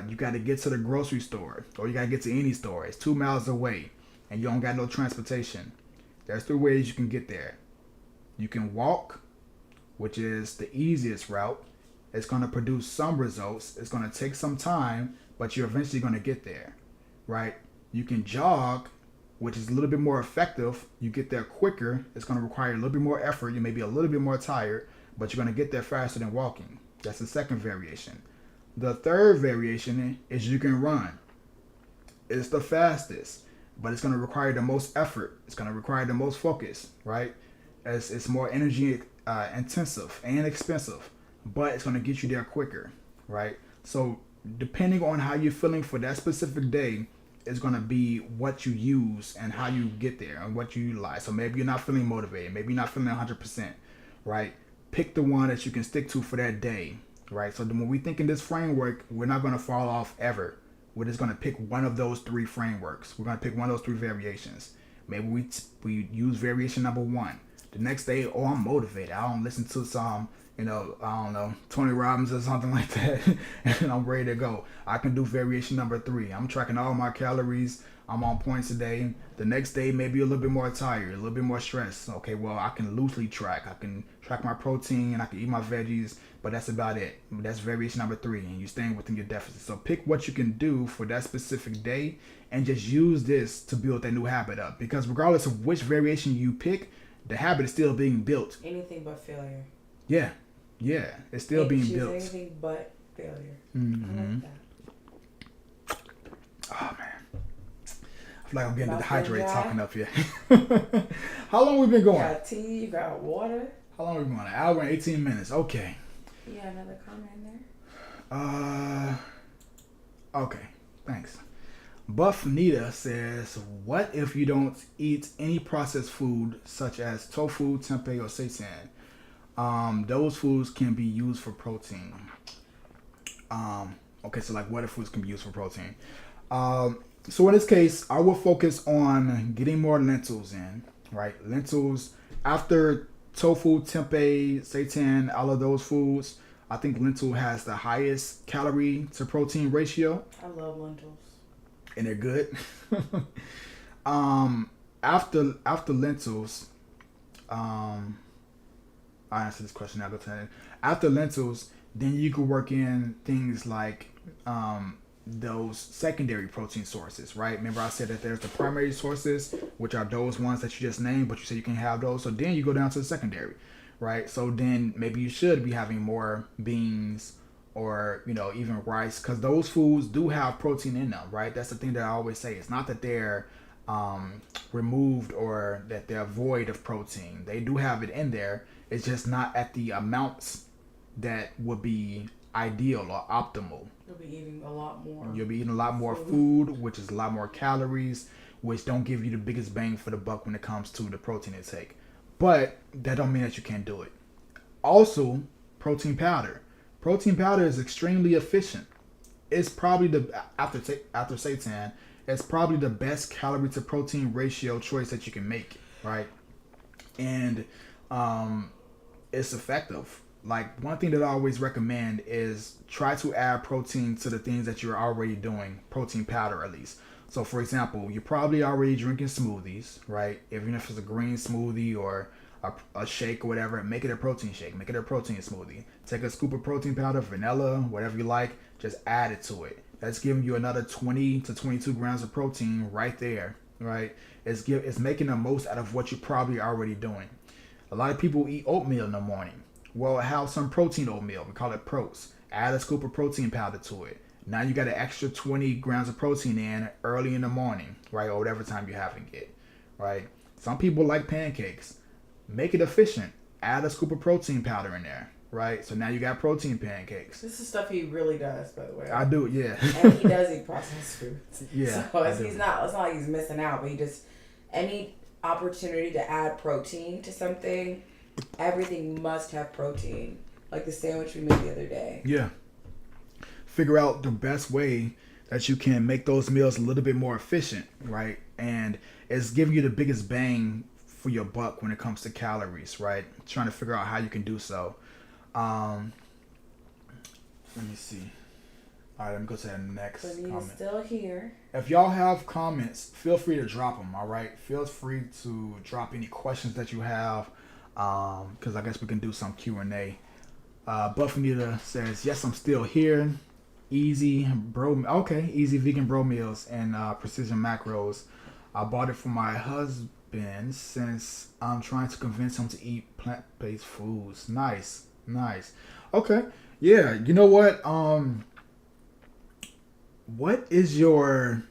Speaker 1: you got to get to the grocery store, or you got to get to any store. It's 2 miles away and you don't got no transportation. There's 3 ways you can get there. You can walk, which is the easiest route. It's going to produce some results. It's going to take some time, but you're eventually going to get there, right? You can jog, which is a little bit more effective. You get there quicker. It's going to require a little bit more effort. You may be a little bit more tired, but you're going to get there faster than walking. That's the second variation. The third variation is you can run. It's the fastest, but it's going to require the most effort. It's going to require the most focus, right? It's more energy intensive and expensive, but it's going to get you there quicker, right? So depending on how you're feeling for that specific day is going to be what you use and how you get there and what you utilize. So maybe you're not feeling motivated. Maybe you're not feeling 100%, right? Pick the one that you can stick to for that day, right? So when we think in this framework, we're not going to fall off ever. We're just going to pick one of those 3 frameworks. We're going to pick one of those 3 variations. Maybe we use variation number 1. The next day, I'm motivated. I don't listen to some, I don't know, Tony Robbins or something like that, and I'm ready to go. I can do variation number 3. I'm tracking all my calories. I'm on point today. The next day, maybe a little bit more tired, a little bit more stressed. Okay, well, I can loosely track. I can track my protein and I can eat my veggies, but that's about it. That's variation number 3, and you're staying within your deficit. So pick what you can do for that specific day and just use this to build that new habit up. Because regardless of which variation you pick, the habit is still being built.
Speaker 2: Anything but failure.
Speaker 1: Yeah, it's still being built.
Speaker 2: Anything but failure.
Speaker 1: Mm-hmm.
Speaker 2: I like that.
Speaker 1: Oh man, I feel like I'm getting dehydrated
Speaker 2: dry?
Speaker 1: talking up here. How long we been going?
Speaker 2: You got tea, you got water.
Speaker 1: How long we been going? An hour and 18 minutes. Okay.
Speaker 2: You got another comment in there?
Speaker 1: Okay. Thanks. Buff Nita says, what if you don't eat any processed food such as tofu, tempeh, or seitan? Those foods can be used for protein. Okay, so like what if foods can be used for protein? So in this case, I will focus on getting more lentils in, right? Lentils, after tofu, tempeh, seitan, all of those foods, I think lentil has the highest calorie to protein ratio.
Speaker 2: I love lentils.
Speaker 1: And they're good. After lentils, I answer this question now. Go to it. After lentils, then you could work in things like those secondary protein sources, right? Remember I said that there's the primary sources, which are those ones that you just named, but you said you can have those. So then you go down to the secondary, right? So then maybe you should be having more beans or even rice, because those foods do have protein in them, right? That's the thing that I always say. It's not that they're removed or that they're void of protein. They do have it in there. It's just not at the amounts that would be ideal or optimal.
Speaker 2: You'll be eating a lot more.
Speaker 1: You'll be eating a lot more food, which is a lot more calories, which don't give you the biggest bang for the buck when it comes to the protein intake. But that don't mean that you can't do it. Also, protein powder. Protein powder is extremely efficient. It's probably after seitan, it's probably the best calorie to protein ratio choice that you can make, right? And it's effective. Like, one thing that I always recommend is try to add protein to the things that you're already doing, protein powder at least. So for example, you're probably already drinking smoothies, right? Even if it's a green smoothie or a shake or whatever, make it a protein shake, make it a protein smoothie. Take a scoop of protein powder, vanilla, whatever you like, just add it to it. That's giving you another 20 to 22 grams of protein right there, right? It's making the most out of what you're probably already doing. A lot of people eat oatmeal in the morning. Well, have some protein oatmeal. We call it protes. Add a scoop of protein powder to it. Now you got an extra 20 grams of protein in early in the morning, right? Or whatever time you're having it, right? Some people like pancakes. Make it efficient. Add a scoop of protein powder in there, right? So now you got protein pancakes.
Speaker 2: This is stuff he really does, by the way.
Speaker 1: I do, yeah.
Speaker 2: And he does eat processed foods.
Speaker 1: Yeah.
Speaker 2: So it's not like he's missing out, but he just, any opportunity to add protein to something, everything must have protein. Like the sandwich we made the other day.
Speaker 1: Yeah. Figure out the best way that you can make those meals a little bit more efficient, right? And it's giving you the biggest bang for your buck when it comes to calories, right? Trying to figure out how you can do so. Let me see. All right, let me go to the next comment.
Speaker 2: Still here.
Speaker 1: If y'all have comments, feel free to drop them, all right? Feel free to drop any questions that you have, because I guess we can do some Q&A. Buffanita says, yes, I'm still here. Easy vegan bro meals and precision macros. I bought it for my husband since I'm trying to convince him to eat plant-based foods. Nice. Okay. Yeah, you know what? What is your...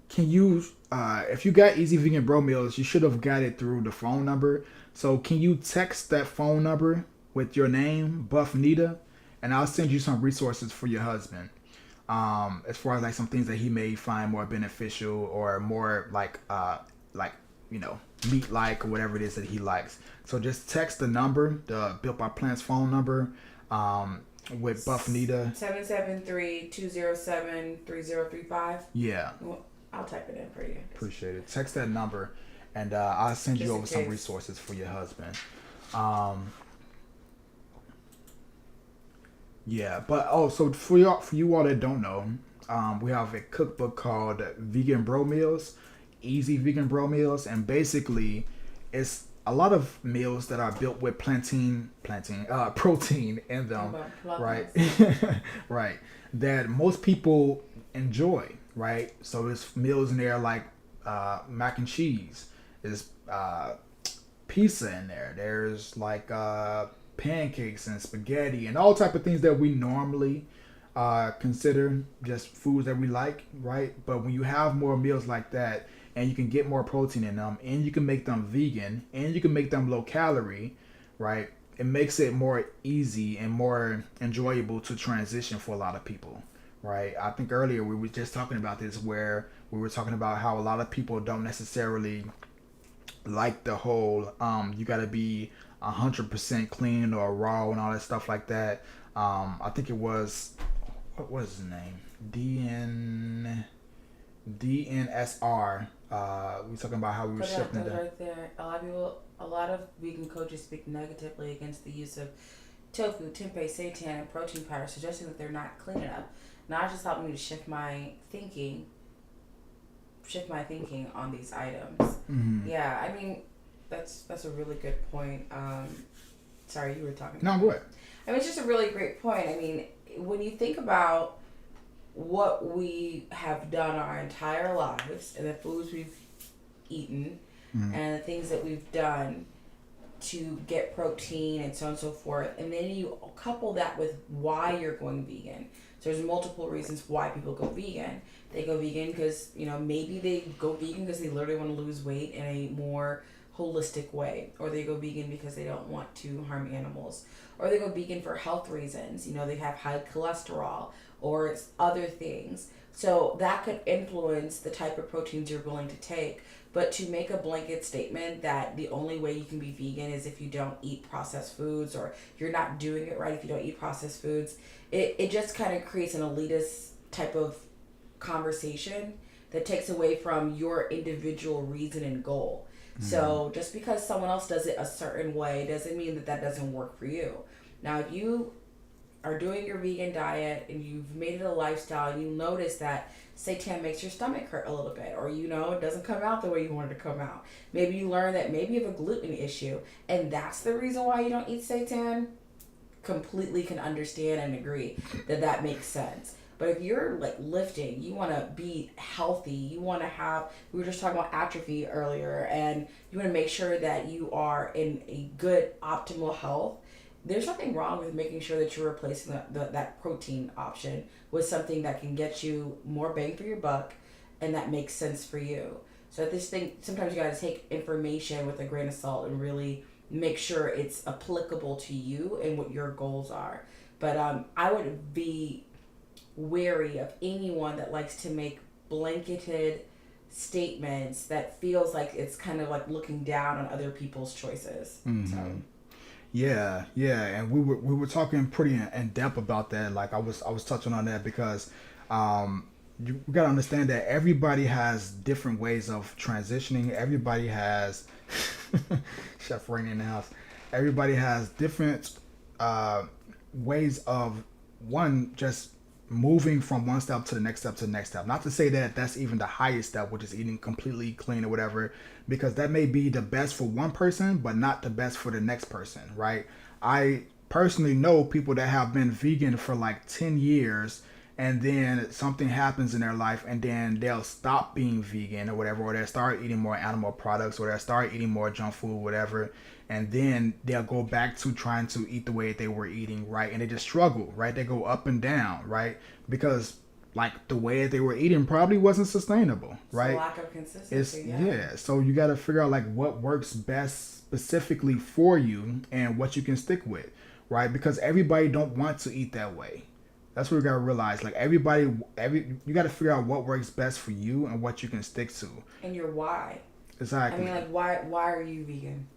Speaker 1: Can you... if you got Easy Vegan Bro Meals, you should have got it through the phone number. So can you text that phone number with your name, Buff Nita, and I'll send you some resources for your husband. As far as like some things that he may find more beneficial or more like meat-like or whatever it is that he likes. So just text the number, the Built by Plants phone number, with Buff Nita.
Speaker 2: 773-207-3035.
Speaker 1: Yeah.
Speaker 2: Well, I'll type it in for you.
Speaker 1: Appreciate it. Text that number, and I'll send you over some resources for your husband. Yeah, but so for you all that don't know, we have a cookbook called Vegan Bro Meals, Easy Vegan Bro Meals, and basically it's a lot of meals that are built with protein in them, right? Right. That most people enjoy, right? So there's meals in there like mac and cheese. There's pizza in there. There's like pancakes and spaghetti and all type of things that we normally consider just foods that we like, right? But when you have more meals like that, and you can get more protein in them, and you can make them vegan, and you can make them low calorie, right? It makes it more easy and more enjoyable to transition for a lot of people, right? I think earlier we were just talking about this, where we were talking about how a lot of people don't necessarily like the whole you got to be 100% clean or raw and all that stuff like that. I think it was, what was his name? DNSR. We were talking about how we were shifting that.
Speaker 2: Right there. A lot of vegan coaches speak negatively against the use of tofu, tempeh, seitan, and protein powder, suggesting that they're not clean enough. Now, it just helped me to shift my thinking on these items.
Speaker 1: Mm-hmm.
Speaker 2: Yeah, I mean, that's a really good point. Sorry, you were talking.
Speaker 1: No, go ahead.
Speaker 2: I mean, it's just a really great point. I mean, when you think about what we have done our entire lives and the foods we've eaten and the things that we've done to get protein and so on and so forth, and then you couple that with why you're going vegan. So there's multiple reasons why people go vegan. They go vegan because, maybe they go vegan because they literally want to lose weight in a more holistic way, or they go vegan because they don't want to harm animals, or they go vegan for health reasons. They have high cholesterol, or it's other things. So that could influence the type of proteins you're willing to take. But to make a blanket statement that the only way you can be vegan is if you don't eat processed foods, or you're not doing it right if you don't eat processed foods, it just kind of creates an elitist type of conversation that takes away from your individual reason and goal. So just because someone else does it a certain way doesn't mean that that doesn't work for you. Now, if you are doing your vegan diet and you've made it a lifestyle and you notice that seitan makes your stomach hurt a little bit, or it doesn't come out the way you want it to come out. Maybe you learn that maybe you have a gluten issue and that's the reason why you don't eat seitan. Completely can understand and agree that makes sense. But if you're like lifting, you want to be healthy, you want to have, we were just talking about atrophy earlier, and you want to make sure that you are in a good optimal health, there's nothing wrong with making sure that you're replacing that protein option with something that can get you more bang for your buck and that makes sense for you. So at this thing, sometimes you got to take information with a grain of salt and really make sure it's applicable to you and what your goals are. But I would be wary of anyone that likes to make blanketed statements that feels like it's kind of like looking down on other people's choices. So.
Speaker 1: Yeah, and we were talking pretty in depth about that. Like I was touching on that because you gotta understand that everybody has different ways of transitioning. Everybody has Chef Rainey in the house. Everybody has different ways of just moving from one step to the next step to the next step. Not to say that that's even the highest step, which is eating completely clean or whatever, because that may be the best for one person, but not the best for the next person, right? I personally know people that have been vegan for like 10 years and then something happens in their life and then they'll stop being vegan or whatever, or they'll start eating more animal products, or they'll start eating more junk food, whatever, and then they'll go back to trying to eat the way they were eating, right? And they just struggle, right? They go up and down, right? Because like the way they were eating probably wasn't sustainable, right?
Speaker 2: It's a lack of consistency.
Speaker 1: So you got to figure out like what works best specifically for you and what you can stick with, right? Because everybody don't want to eat that way. That's what we gotta realize. Like you gotta figure out what works best for you and what you can stick to.
Speaker 2: And your why.
Speaker 1: Exactly.
Speaker 2: I mean, like, why are you vegan?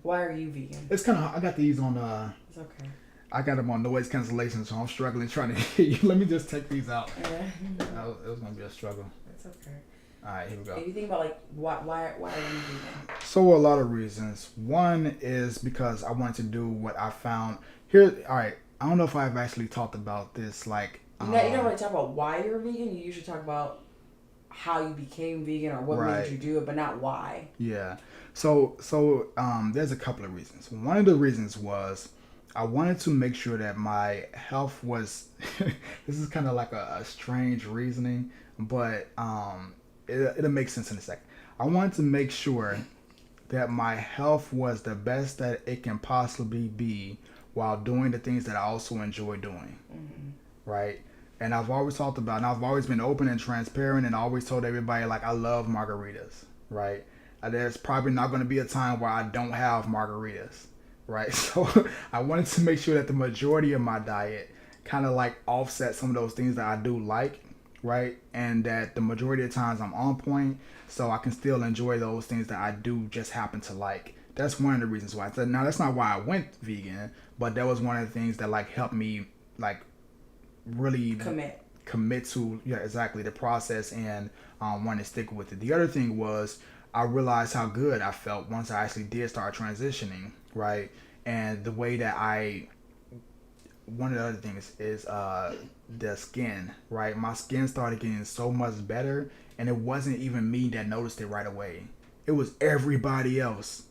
Speaker 2: Why are you vegan?
Speaker 1: It's kind of, I got these on,
Speaker 2: It's okay.
Speaker 1: I got them on noise cancellation, so I'm struggling trying to hear you. Let me just take these out. It was gonna be a struggle.
Speaker 2: It's okay.
Speaker 1: All right, here we go.
Speaker 2: If you think about like why are you vegan?
Speaker 1: So a lot of reasons. One is because I wanted to do what I found here. All right, I don't know if I've actually talked about this. Like,
Speaker 2: you don't really talk about why you're vegan. You usually talk about how you became vegan or what made you do it, but not why.
Speaker 1: Yeah. So there's a couple of reasons. One of the reasons was I wanted to make sure that my health was. This is kind of like a strange reasoning, but it'll make sense in a second. I wanted to make sure that my health was the best that it can possibly be while doing the things that I also enjoy doing. Right? And I've always talked about, and I've always been open and transparent, and I always told everybody, like, I love margaritas, right? There's probably not going to be a time where I don't have margaritas, right? So I wanted to make sure that the majority of my diet kind of like offset some of those things that I do like, right? And that the majority of the times I'm on point, so I can still enjoy those things that I do just happen to like. That's one of the reasons why. Now, that's not why I went vegan, but that was one of the things that like helped me like really commit to exactly the process and want to stick with it. The other thing was I realized how good I felt once I actually did start transitioning, right? And the way that one of the other things is the skin, right? My skin started getting so much better, and it wasn't even me that noticed it right away. it was everybody else.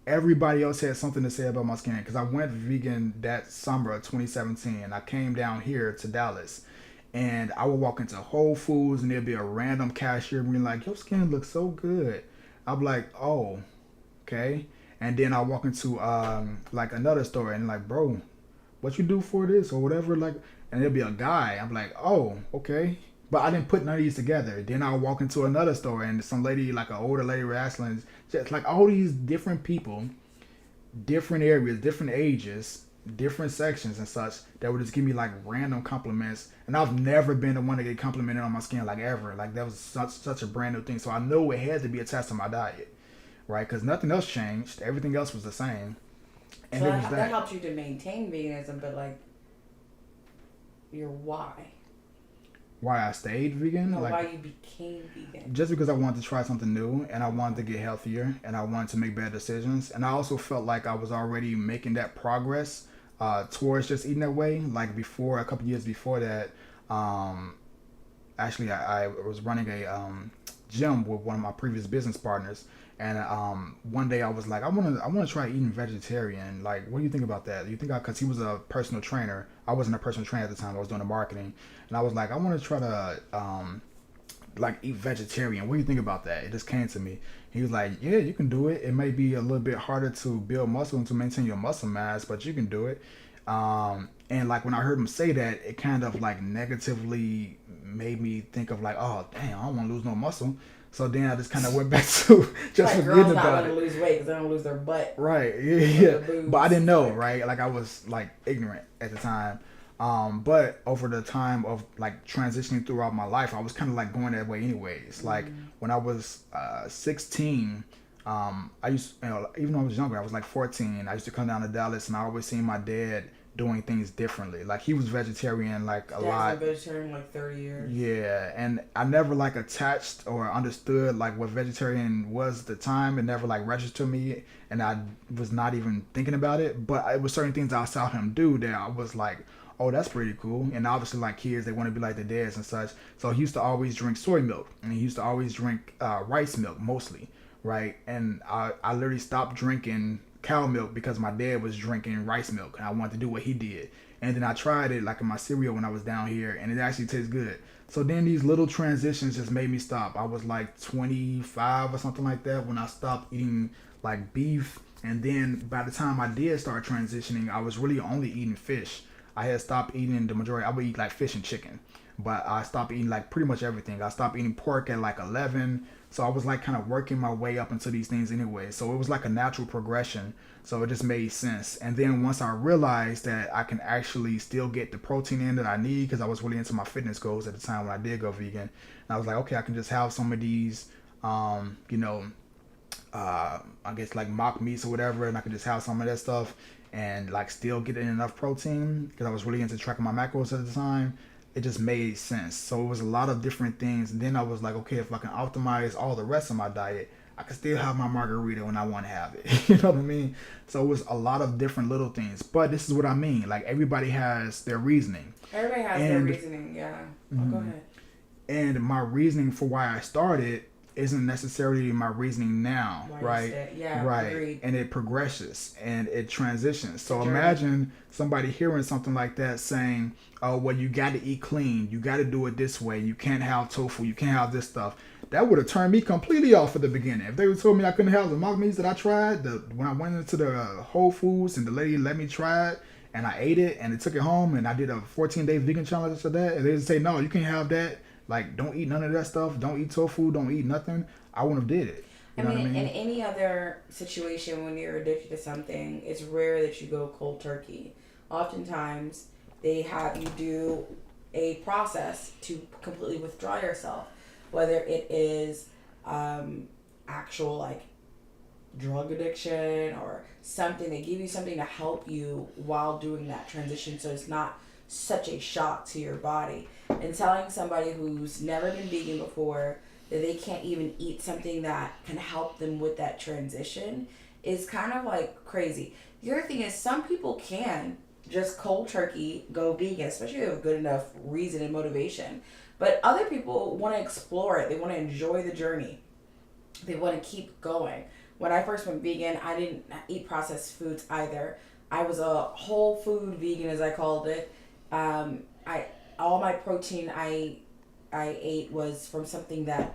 Speaker 1: Everybody else had something to say about my skin because I went vegan that summer of 2017. And I came down here to Dallas, and I would walk into Whole Foods and there'd be a random cashier being like, "Your skin looks so good." I'm like, "Oh, okay." And then I walk into like another store and like, "Bro, what you do for this or whatever?" Like, and there'll be a guy. I'm like, "Oh, okay." But I didn't put none of these together. Then I'll walk into another store and some lady, like an older lady, wrestling, just like all these different people, different areas, different ages, different sections and such that would just give me like random compliments. And I've never been the one to get complimented on my skin like ever. Like that was such a brand new thing. So I know it had to be attached to my diet, right? Because nothing else changed. Everything else was the same. And
Speaker 2: So
Speaker 1: it was
Speaker 2: that helped you to maintain veganism, but like your why?
Speaker 1: Why I stayed vegan?
Speaker 2: No,
Speaker 1: like,
Speaker 2: why you became vegan?
Speaker 1: just because I wanted to try something new and I wanted to get healthier and I wanted to make better decisions. And I also felt like I was already making that progress towards just eating that way. Like before, a couple years before that, um, actually I was running a gym with one of my previous business partners, and one day I was like, I want to try eating vegetarian. Like, what do you think about that? You think because he was a personal trainer, I wasn't a personal trainer at the time. I was doing the marketing, and I was like, I want to try to like eat vegetarian. What do you think about that? It just came to me. He was like, yeah, you can do it. It may be a little bit harder to build muscle and to maintain your muscle mass, but you can do it. And like when I heard him say that, it kind of like negatively made me think of like, oh damn, I don't want to lose no muscle. So then I just kind of went back to just
Speaker 2: like
Speaker 1: forgetting
Speaker 2: girls not
Speaker 1: about
Speaker 2: want to
Speaker 1: it.
Speaker 2: lose weight because they don't lose their butt.
Speaker 1: Right. Yeah.
Speaker 2: Or
Speaker 1: Yeah.
Speaker 2: their boobs.
Speaker 1: But I didn't know. Right. Like I was like ignorant at the time. But over the time of like transitioning throughout my life, I was kind of like going that way anyways. Like when I was 16, I used, even when I was younger, I was like 14. I used to come down to Dallas, and I always seen my dad doing things differently. Like he was vegetarian, like a lot.
Speaker 2: Dad's been vegetarian like 30 years.
Speaker 1: Yeah, and I never like attached or understood like what vegetarian was at the time. It never like registered me, and I was not even thinking about it. But it was certain things I saw him do that I was like, oh, that's pretty cool. And obviously, like kids, they want to be like their dads and such. So he used to always drink soy milk, and he used to always drink rice milk mostly, right? And I literally stopped drinking cow milk because my dad was drinking rice milk, and I wanted to do what he did. And then I tried it like in my cereal when I was down here, and it actually tastes good. So then these little transitions just made me stop. I was like 25 or something like that when I stopped eating like beef. And then by the time I did start transitioning, I was really only eating fish. I had stopped eating the majority. I would eat like fish and chicken, but I stopped eating like pretty much everything. I stopped eating pork at like 11. So I was like kind of working my way up into these things anyway. So it was like a natural progression. So it just made sense. And then once I realized that I can actually still get the protein in that I need, because I was really into my fitness goals at the time when I did go vegan. And I was like, okay, I can just have some of these, I guess like mock meats or whatever, and I could just have some of that stuff and like still get in enough protein, because I was really into tracking my macros at the time. It just made sense. So it was a lot of different things. And then I was like, okay, if I can optimize all the rest of my diet, I can still have my margarita when I want to have it. You know what I mean? So it was a lot of different little things. But this is what I mean. Like everybody has their reasoning.
Speaker 2: Everybody has their reasoning, yeah. Go ahead.
Speaker 1: And my reasoning for why I started isn't necessarily my reasoning now, right?
Speaker 2: Yeah,
Speaker 1: right.
Speaker 2: Agreed.
Speaker 1: And it progresses and it transitions. So imagine somebody hearing something like that saying, oh, well, you got to eat clean. You got to do it this way. You can't have tofu. You can't have this stuff. That would have turned me completely off at the beginning. If they would told me I couldn't have the mock meats that I tried, when I went into the Whole Foods and the lady let me try it, and I ate it and I took it home and I did a 14-day vegan challenge for that, and they would say, no, you can't have that. Like, don't eat none of that stuff. Don't eat tofu. Don't eat nothing. I wouldn't have did it. You know what I mean?
Speaker 2: In any other situation when you're addicted to something, it's rare that you go cold turkey. Oftentimes, they have you do a process to completely withdraw yourself, whether it is actual like drug addiction or something. They give you something to help you while doing that transition, so it's not such a shock to your body. And telling somebody who's never been vegan before that they can't even eat something that can help them with that transition is kind of like crazy. The other thing is, some people can just cold turkey go vegan, especially if they have a good enough reason and motivation. But other people want to explore it. They want to enjoy the journey. they want to keep going. When I first went vegan, I didn't eat processed foods either. I was a whole food vegan, as I called it. I all my protein I ate was from something that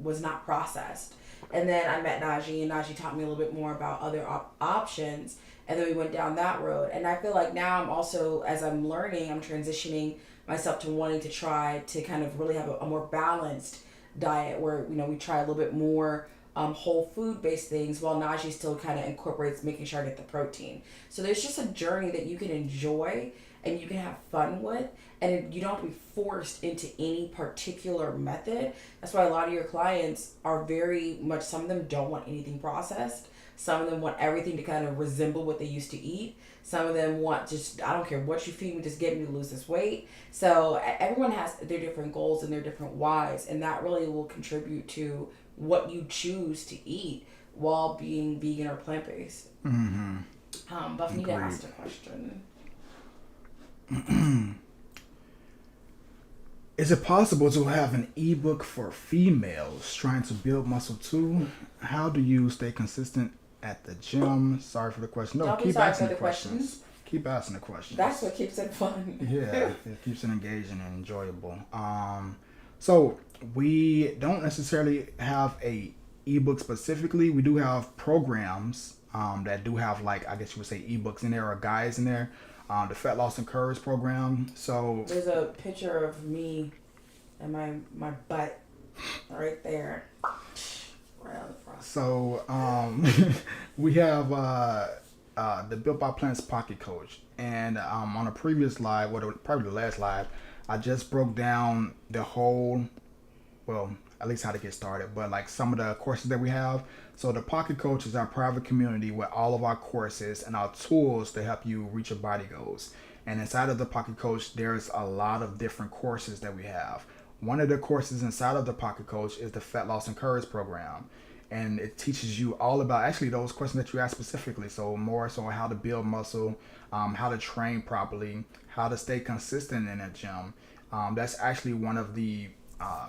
Speaker 2: was not processed. And then I met Najee, and Najee taught me a little bit more about other options. And then we went down that road. And I feel like now I'm also, as I'm learning, I'm transitioning myself to wanting to try to kind of really have a more balanced diet where we try a little bit more whole food based things while Najee still kind of incorporates making sure I get the protein. So there's just a journey that you can enjoy and you can have fun with, and you don't have to be forced into any particular method. That's why a lot of your clients are very much, some of them don't want anything processed. Some of them want everything to kind of resemble what they used to eat. Some of them want just, I don't care what you feed me, just get me to lose this weight. So everyone has their different goals and their different whys, and that really will contribute to what you choose to eat while being vegan or plant-based. Buff, need to ask a question.
Speaker 1: Is it possible to have an ebook for females trying to build muscle too? How do you stay consistent at the gym? Sorry for the question. No,
Speaker 2: Don't
Speaker 1: keep
Speaker 2: sorry
Speaker 1: asking
Speaker 2: for
Speaker 1: the questions. Keep asking the questions.
Speaker 2: That's what keeps it fun.
Speaker 1: Yeah, it keeps it engaging and enjoyable. So we don't necessarily have a ebook specifically. We do have programs that do have, like, I guess you would say, ebooks in there or guides in there. The Fat Loss and Curves program. So
Speaker 2: there's a picture of me and my butt right there. Right on the front.
Speaker 1: So we have the Built by Plants Pocket Coach. And on a previous live, probably the last live, I just broke down the whole, well, at least how to get started, but like some of the courses that we have. So the Pocket Coach is our private community with all of our courses and our tools to help you reach your body goals. And inside of the Pocket Coach, there's a lot of different courses that we have. One of the courses inside of the Pocket Coach is the Fat Loss and Curves program. And it teaches you all about actually those questions that you asked specifically. So more so how to build muscle, how to train properly, how to stay consistent in a gym. That's actually one of the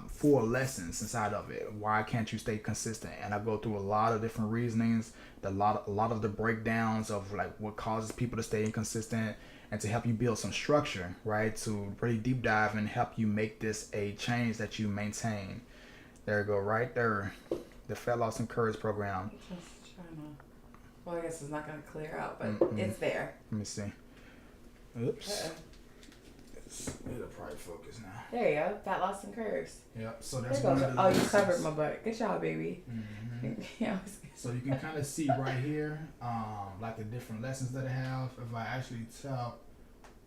Speaker 1: 4 lessons inside of it. Why can't you stay consistent? And I go through a lot of different reasonings, a lot of the breakdowns of like what causes people to stay inconsistent, and to help you build some structure, right? To really deep dive and help you make this a change that you maintain. There you go, right there. The Fat Loss and Curves program.
Speaker 2: Just trying to, well, I guess it's not going to clear out, but it's there.
Speaker 1: Let me see. Oops. It'll probably focus now.
Speaker 2: There you go. Fat Loss and Curves.
Speaker 1: Yep. So that's
Speaker 2: there
Speaker 1: one
Speaker 2: goes.
Speaker 1: of the
Speaker 2: Oh, you
Speaker 1: lessons.
Speaker 2: covered my butt. Good job, baby.
Speaker 1: Mm-hmm.
Speaker 2: Yeah.
Speaker 1: So you can kind of see right here, like the different lessons that I have. If I actually tap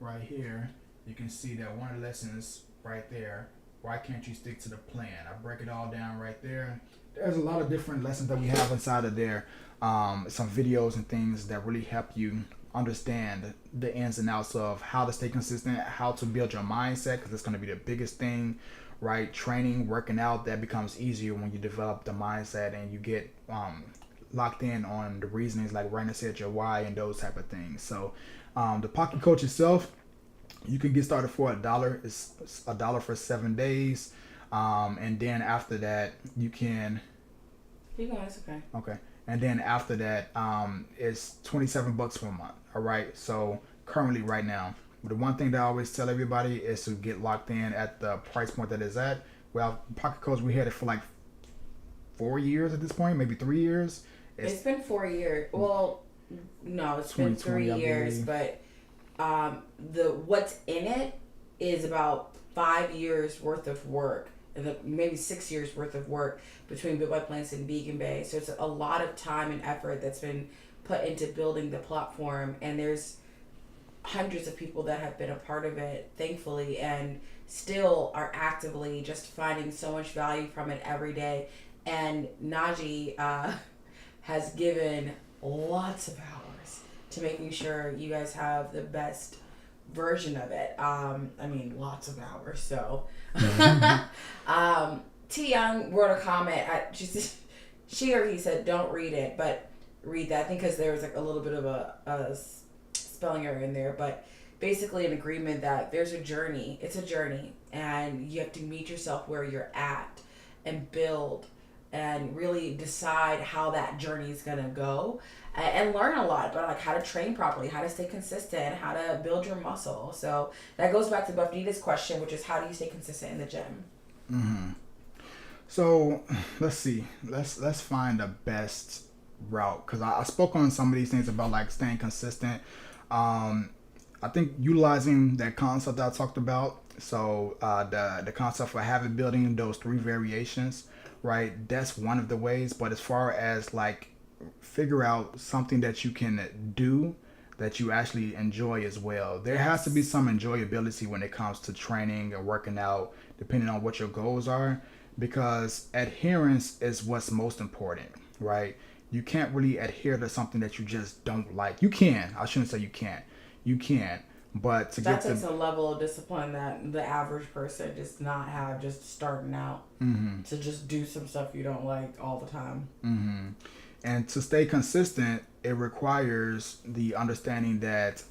Speaker 1: right here, you can see that one of the lessons right there. Why can't you stick to the plan? I break it all down right there. There's a lot of different lessons that we have inside of there. Some videos and things that really help you understand the ins and outs of how to stay consistent, how to build your mindset, because it's going to be the biggest thing, right? Training, working out, that becomes easier when you develop the mindset and you get locked in on the reasonings, like Raina said, your why and those type of things. So the Pocket Coach itself, you can get started for $1. It's $1 for 7 days. And then after that, you can...
Speaker 2: Keep going, it's okay.
Speaker 1: Okay. And then after that, it's $27 per month. All right. So currently right now, the one thing that I always tell everybody is to get locked in at the price point that is at. Well, Pocket Coach, we had it for like 4 years at this point, maybe 3 years.
Speaker 2: It's been 4 years. Well, no, it's been 3 years, but what's in it is about 5 years worth of work, and maybe 6 years worth of work between Built by Plants and Vegan Bay. So it's a lot of time and effort that's been put into building the platform, and there's hundreds of people that have been a part of it, thankfully, and still are actively just finding so much value from it every day. And Najee has given lots of hours to making sure you guys have the best version of it. I mean, lots of hours. So, T Young wrote a comment. She or he said, "Don't read it," but read that. I think because there was like a little bit of a spelling error in there, but basically an agreement that there's a journey. It's a journey, and you have to meet yourself where you're at and build and really decide how that journey is gonna go, and learn a lot about like how to train properly, how to stay consistent, how to build your muscle. So that goes back to Bhavnita's question, which is how do you stay consistent in the gym?
Speaker 1: Mm-hmm. So let's see. Let's find the best route, because I spoke on some of these things about like staying consistent. I think utilizing that concept that I talked about. So the concept for habit building, those three variations, right? That's one of the ways. But as far as like figure out something that you can do that you actually enjoy as well. There has to be some enjoyability when it comes to training or working out, depending on what your goals are, because adherence is what's most important, right? You can't really adhere to something that you just don't like. You can. I shouldn't say you can't. You can. But to
Speaker 2: That
Speaker 1: get
Speaker 2: takes
Speaker 1: to
Speaker 2: a level of discipline that the average person does not have just starting out, to just do some stuff you don't like all the time.
Speaker 1: And to stay consistent, it requires the understanding that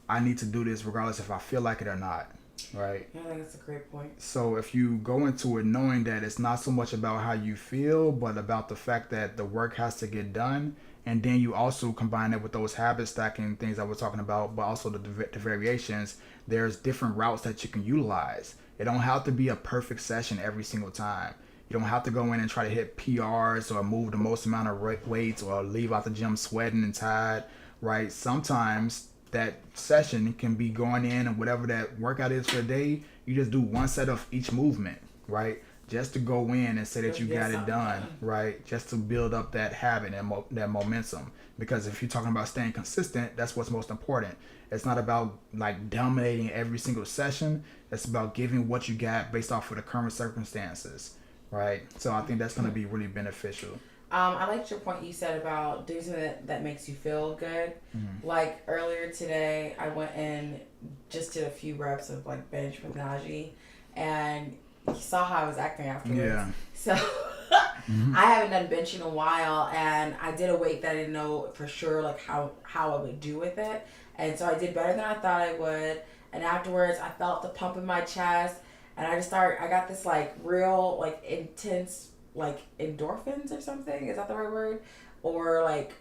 Speaker 1: I need to do this regardless if I feel like it or not, right?
Speaker 2: Yeah, I think that's a great point.
Speaker 1: So if you go into it knowing that it's not so much about how you feel, but about the fact that the work has to get done, and then you also combine it with those habit stacking things that we're talking about, but also the variations, there's different routes that you can utilize. It don't have to be a perfect session every single time. You don't have to go in and try to hit PRs or move the most amount of weights or leave out the gym sweating and tired, right? Sometimes that session can be going in and whatever that workout is for the day, you just do one set of each movement, right? Just to go in and say that you got it done, right? Just to build up that habit and that momentum. Because if you're talking about staying consistent, that's what's most important. It's not about like dominating every single session. It's about giving what you got based off of the current circumstances, right? So I think that's going to be really beneficial.
Speaker 2: I liked your point you said about doing something that makes you feel good. Like earlier today, I went and just did a few reps of like bench with Najee, and you saw how I was acting afterwards.
Speaker 1: Yeah.
Speaker 2: So I haven't done bench in a while, and I did a weight that I didn't know for sure like how I would do with it, and so I did better than I thought I would. And afterwards, I felt the pump in my chest, and I got this like real like intense like endorphins or something. Is that the right word? Or like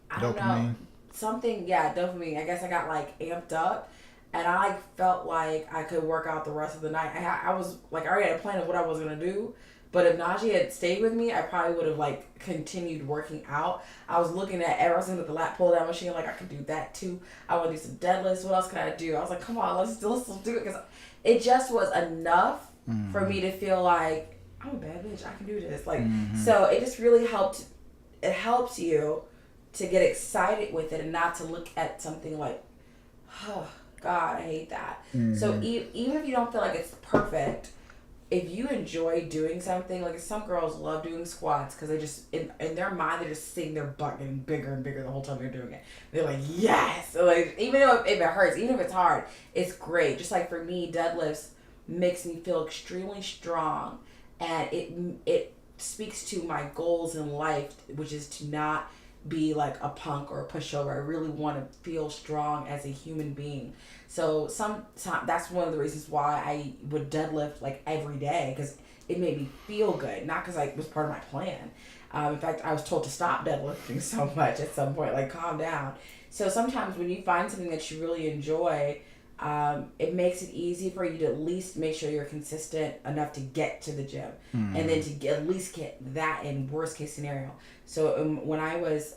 Speaker 2: I don't know, something. Yeah, dopamine. I guess I got like amped up, and I like felt like I could work out the rest of the night. I was like, I already had a plan of what I was gonna do, but if Najee had stayed with me, I probably would have like continued working out. I was looking at everything at the lat pull down machine, like I could do that too. I want to do some deadlifts. What else can I do? I was like, come on, let's do it, because it just was enough for me to feel like I'm a bad bitch. I can do this. Like, so it just really helped. It helps you to get excited with it and not to look at something like, oh, God, I hate that. So even if you don't feel like it's perfect, if you enjoy doing something, like some girls love doing squats because they just, in their mind, they're just seeing their butt getting bigger and bigger the whole time they're doing it. They're like, yes! So like, even if it hurts, even if it's hard, it's great. Just like for me, deadlifts makes me feel extremely strong. And it speaks to my goals in life, which is to not be like a punk or a pushover. I really want to feel strong as a human being. So that's one of the reasons why I would deadlift like every day, because it made me feel good, not because it was part of my plan. In fact, I was told to stop deadlifting so much at some point, like calm down. So sometimes when you find something that you really enjoy, it makes it easy for you to at least make sure you're consistent enough to get to the gym, and then to at least get that in worst case scenario. So when I was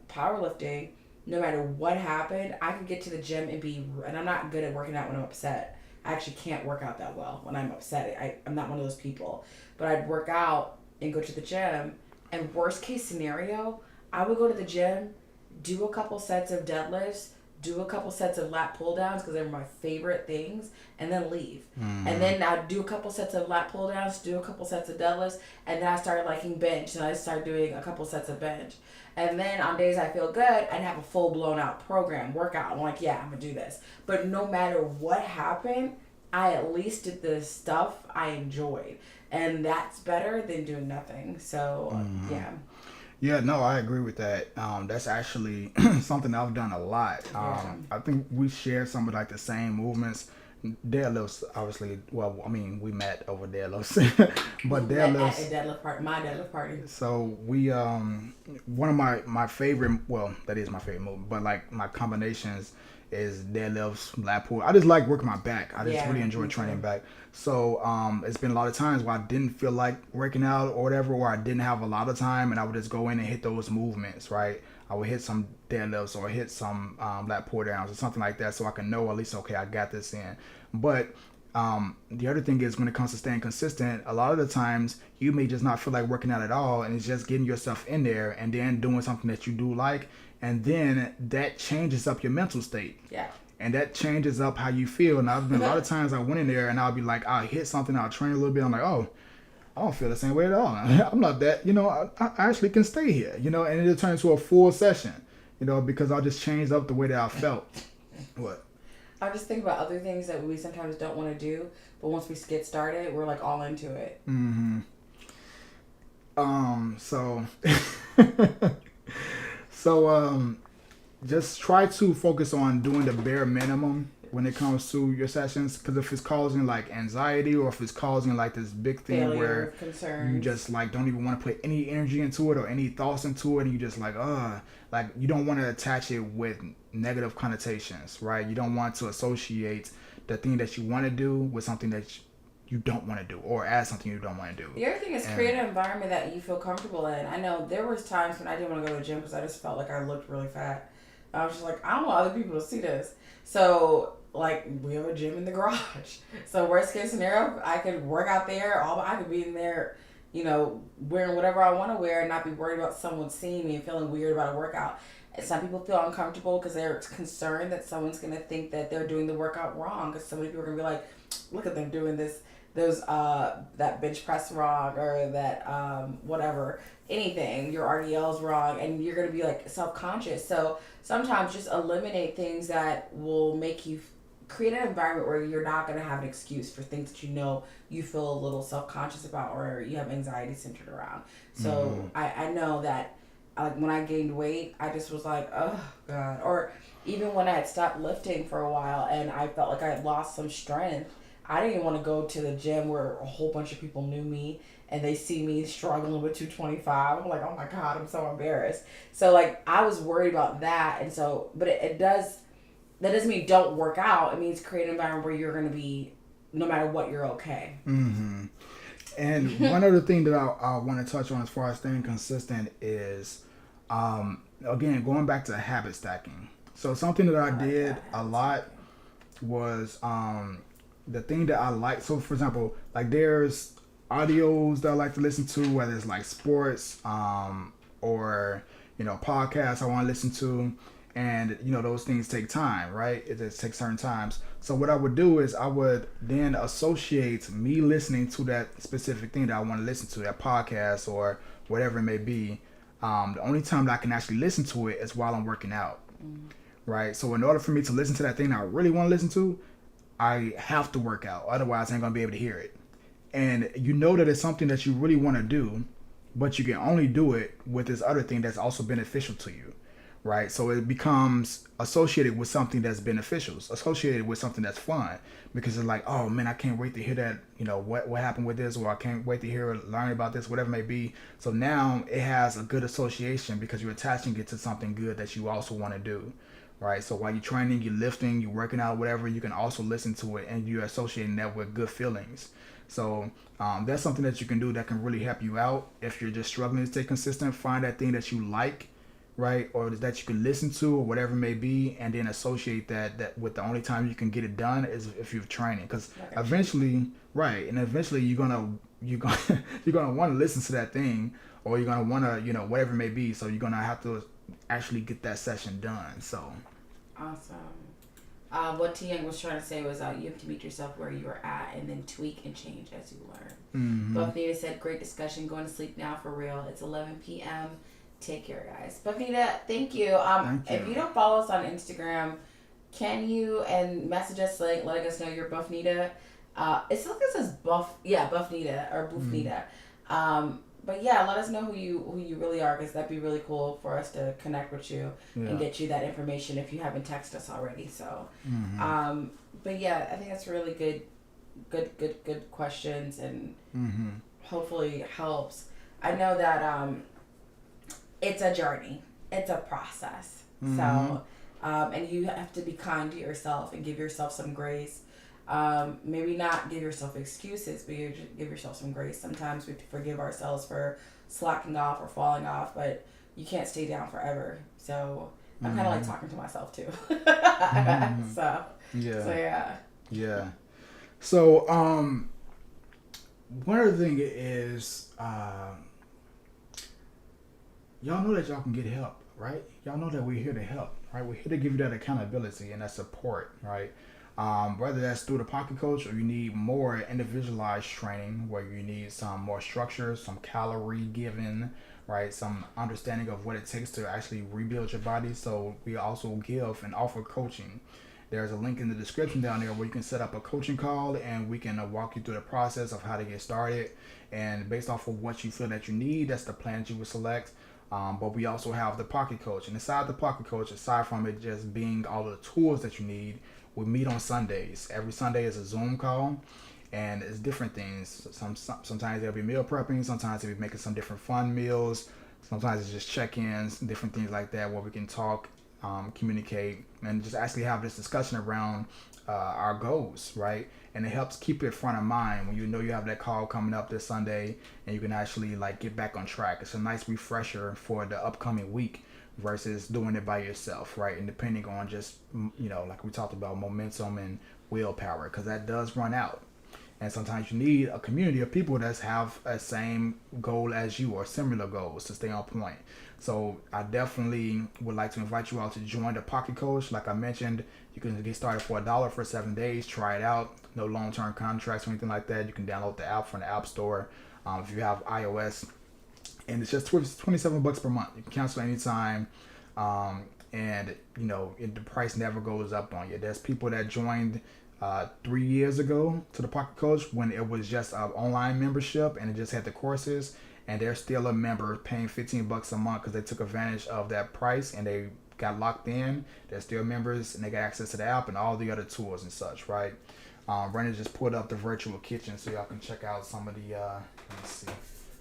Speaker 2: powerlifting, no matter what happened, I could get to the gym and I'm not good at working out when I'm upset. I actually can't work out that well when I'm upset. I'm not one of those people. But I'd work out and go to the gym, and worst case scenario, I would go to the gym, do a couple sets of deadlifts, do a couple sets of lat pull downs because they're my favorite things, and then leave. And then I'd do a couple sets of lat pull downs, do a couple sets of deadlifts, and then I started liking bench, and I started doing a couple sets of bench. And then on days I feel good, I'd have a full blown out program, workout. I'm like, yeah, I'm gonna do this. But no matter what happened, I at least did the stuff I enjoyed. And that's better than doing nothing. So, yeah.
Speaker 1: Yeah, no, I agree with that. That's actually something I've done a lot. I think we share some of like the same movements deadlifts, obviously. Well, I mean, we met over deadlifts, but
Speaker 2: Met at a
Speaker 1: deadlifts.
Speaker 2: deadlift party, my deadlift party.
Speaker 1: So we one of my favorite, well, that is my favorite move, but like my combinations is deadlifts, lat pull. I just like working my back. I just
Speaker 2: Yeah,
Speaker 1: really enjoy
Speaker 2: me
Speaker 1: training
Speaker 2: too.
Speaker 1: back. So it's been a lot of times where I didn't feel like working out or whatever, or I didn't have a lot of time, and I would just go in and hit those movements, right? I would hit some deadlifts or hit some lat pull downs or something like that, so I can know at least, okay, I got this in. But the other thing is when it comes to staying consistent, a lot of the times you may just not feel like working out at all, and it's just getting yourself in there and then doing something that you do like, and then that changes up your mental state.
Speaker 2: Yeah.
Speaker 1: And that changes up how you feel. And I've been a lot of times I went in there and I'll be like, I'll hit something, I'll train a little bit. I'm like, oh, I don't feel the same way at all. I'm not that, I actually can stay here, and it'll turn into a full session, because I just changed up the way that I felt. What?
Speaker 2: I just think about other things that we sometimes don't want to do, but once we get started, we're like all into it.
Speaker 1: Mm-hmm. So, so, just try to focus on doing the bare minimum when it comes to your sessions, because if it's causing like anxiety or if it's causing like this big thing
Speaker 2: Failure,
Speaker 1: where
Speaker 2: concerns.
Speaker 1: you just like don't even want to put any energy into it or any thoughts into it, and you just like you don't want to attach it with negative connotations, right? You don't want to associate the thing that you want to do with something that you don't want to do, or as something you don't want to do.
Speaker 2: The other thing is create an environment that you feel comfortable in. I know there was times when I didn't want to go to the gym because I just felt like I looked really fat. I was just like, I don't want other people to see this. So, like, we have a gym in the garage. So, worst case scenario, I could work out there. I could be in there, wearing whatever I want to wear and not be worried about someone seeing me and feeling weird about a workout. And some people feel uncomfortable because they're concerned that someone's going to think that they're doing the workout wrong. Because so many people are going to be like, look at them doing that bench press wrong, or that whatever, anything, your RDL's wrong, and you're gonna be like self-conscious. So sometimes just eliminate things that will make you create an environment where you're not gonna have an excuse for things that you feel a little self-conscious about or you have anxiety centered around. So I know that like when I gained weight, I just was like, oh god. Or even when I had stopped lifting for a while and I felt like I had lost some strength, I didn't even want to go to the gym where a whole bunch of people knew me and they see me struggling with 225. I'm like, oh my god, I'm so embarrassed. So like I was worried about that, and so but it does, that doesn't mean don't work out. It means create an environment where you're going to be, no matter what, you're okay.
Speaker 1: Mm-hmm. And one other thing that I want to touch on as far as staying consistent is, again, going back to habit stacking. So something that I did a lot was the thing that I like. So for example, like there's audios that I like to listen to, whether it's like sports or podcasts I want to listen to, and those things take time, right? It just takes certain times. So what I would do is I would then associate me listening to that specific thing that I want to listen to, that podcast or whatever it may be. The only time that I can actually listen to it is while I'm working out, right? So in order for me to listen to that thing that I really want to listen to, I have to work out. Otherwise, I ain't gonna be able to hear it. And that it's something that you really want to do, but you can only do it with this other thing that's also beneficial to you, right? So it becomes associated with something that's beneficial, associated with something that's fun, because it's like, oh man, I can't wait to hear that, what happened with this, or I can't wait to learn about this, whatever it may be. So now it has a good association because you're attaching it to something good that you also want to do. Right, so while you're training, you're lifting, you're working out, whatever, you can also listen to it, and you're associating that with good feelings. So that's something that you can do that can really help you out if you're just struggling to stay consistent. Find that thing that you like, right, or that you can listen to, or whatever it may be, and then associate that with the only time you can get it done is if you're training, because eventually, right, and eventually you're gonna you're gonna want to listen to that thing, or you're gonna want to whatever it may be. So you're gonna have to actually get that session done. So.
Speaker 2: Awesome. What T Young was trying to say was you have to meet yourself where you are at and then tweak and change as you learn.
Speaker 1: Mm-hmm.
Speaker 2: Buffnita said, great discussion. Going to sleep now for real. It's 11 p.m. Take care, guys. Buffnita, thank you.
Speaker 1: Thank you.
Speaker 2: If you don't follow us on Instagram, can you and message us like letting us know you're Buffnita? It's like it says Buffnita or Buffnita. but yeah, let us know who you really are, because that'd be really cool for us to connect with you and get you that information if you haven't texted us already. So, but yeah, I think that's really good questions, and hopefully helps. I know that it's a journey, it's a process. So, and you have to be kind to yourself and give yourself some grace. Maybe not give yourself excuses, but you give yourself some grace. Sometimes we have to forgive ourselves for slacking off or falling off, but you can't stay down forever. So I'm kind of like talking to myself too. So
Speaker 1: yeah. So one other thing is y'all know that y'all can get help, right? Y'all know that we're here to help, right? We're here to give you that accountability and that support, right? Whether that's through the Pocket Coach, or you need more individualized training where you need some more structure, some calorie giving, right? Some understanding of what it takes to actually rebuild your body. So we also give and offer coaching. There's a link in the description down there where you can set up a coaching call, and we can walk you through the process of how to get started. And based off of what you feel that you need, that's the plan that you would select. But we also have the Pocket Coach. And inside the Pocket Coach, aside from it just being all the tools that you need, we meet on Sundays. Every Sunday is a Zoom call, and it's different things. Sometimes there'll be meal prepping. Sometimes they'll be making some different fun meals. Sometimes it's just check-ins, different things like that, where we can talk, communicate, and just actually have this discussion around our goals, right? And it helps keep it front of mind when you know you have that call coming up this Sunday, and you can actually like get back on track. It's a nice refresher for the upcoming week versus doing it by yourself, right? And depending on just, like we talked about, momentum and willpower, because that does run out. And sometimes you need a community of people that have a same goal as you or similar goals to stay on point. So I definitely would like to invite you all to join the Pocket Coach. Like I mentioned, you can get started for $1 for 7 days. Try it out. No long-term contracts or anything like that. You can download the app from the App Store if you have iOS. And it's just $27 per month. You can cancel anytime. And the price never goes up on you. There's people that joined 3 years ago to the Pocket Coach when it was just an online membership and it just had the courses, and they're still a member paying $15 a month because they took advantage of that price and they got locked in. They're still members and they got access to the app and all the other tools and such, right? Brenda just put up the virtual kitchen so y'all can check out some of the let me see,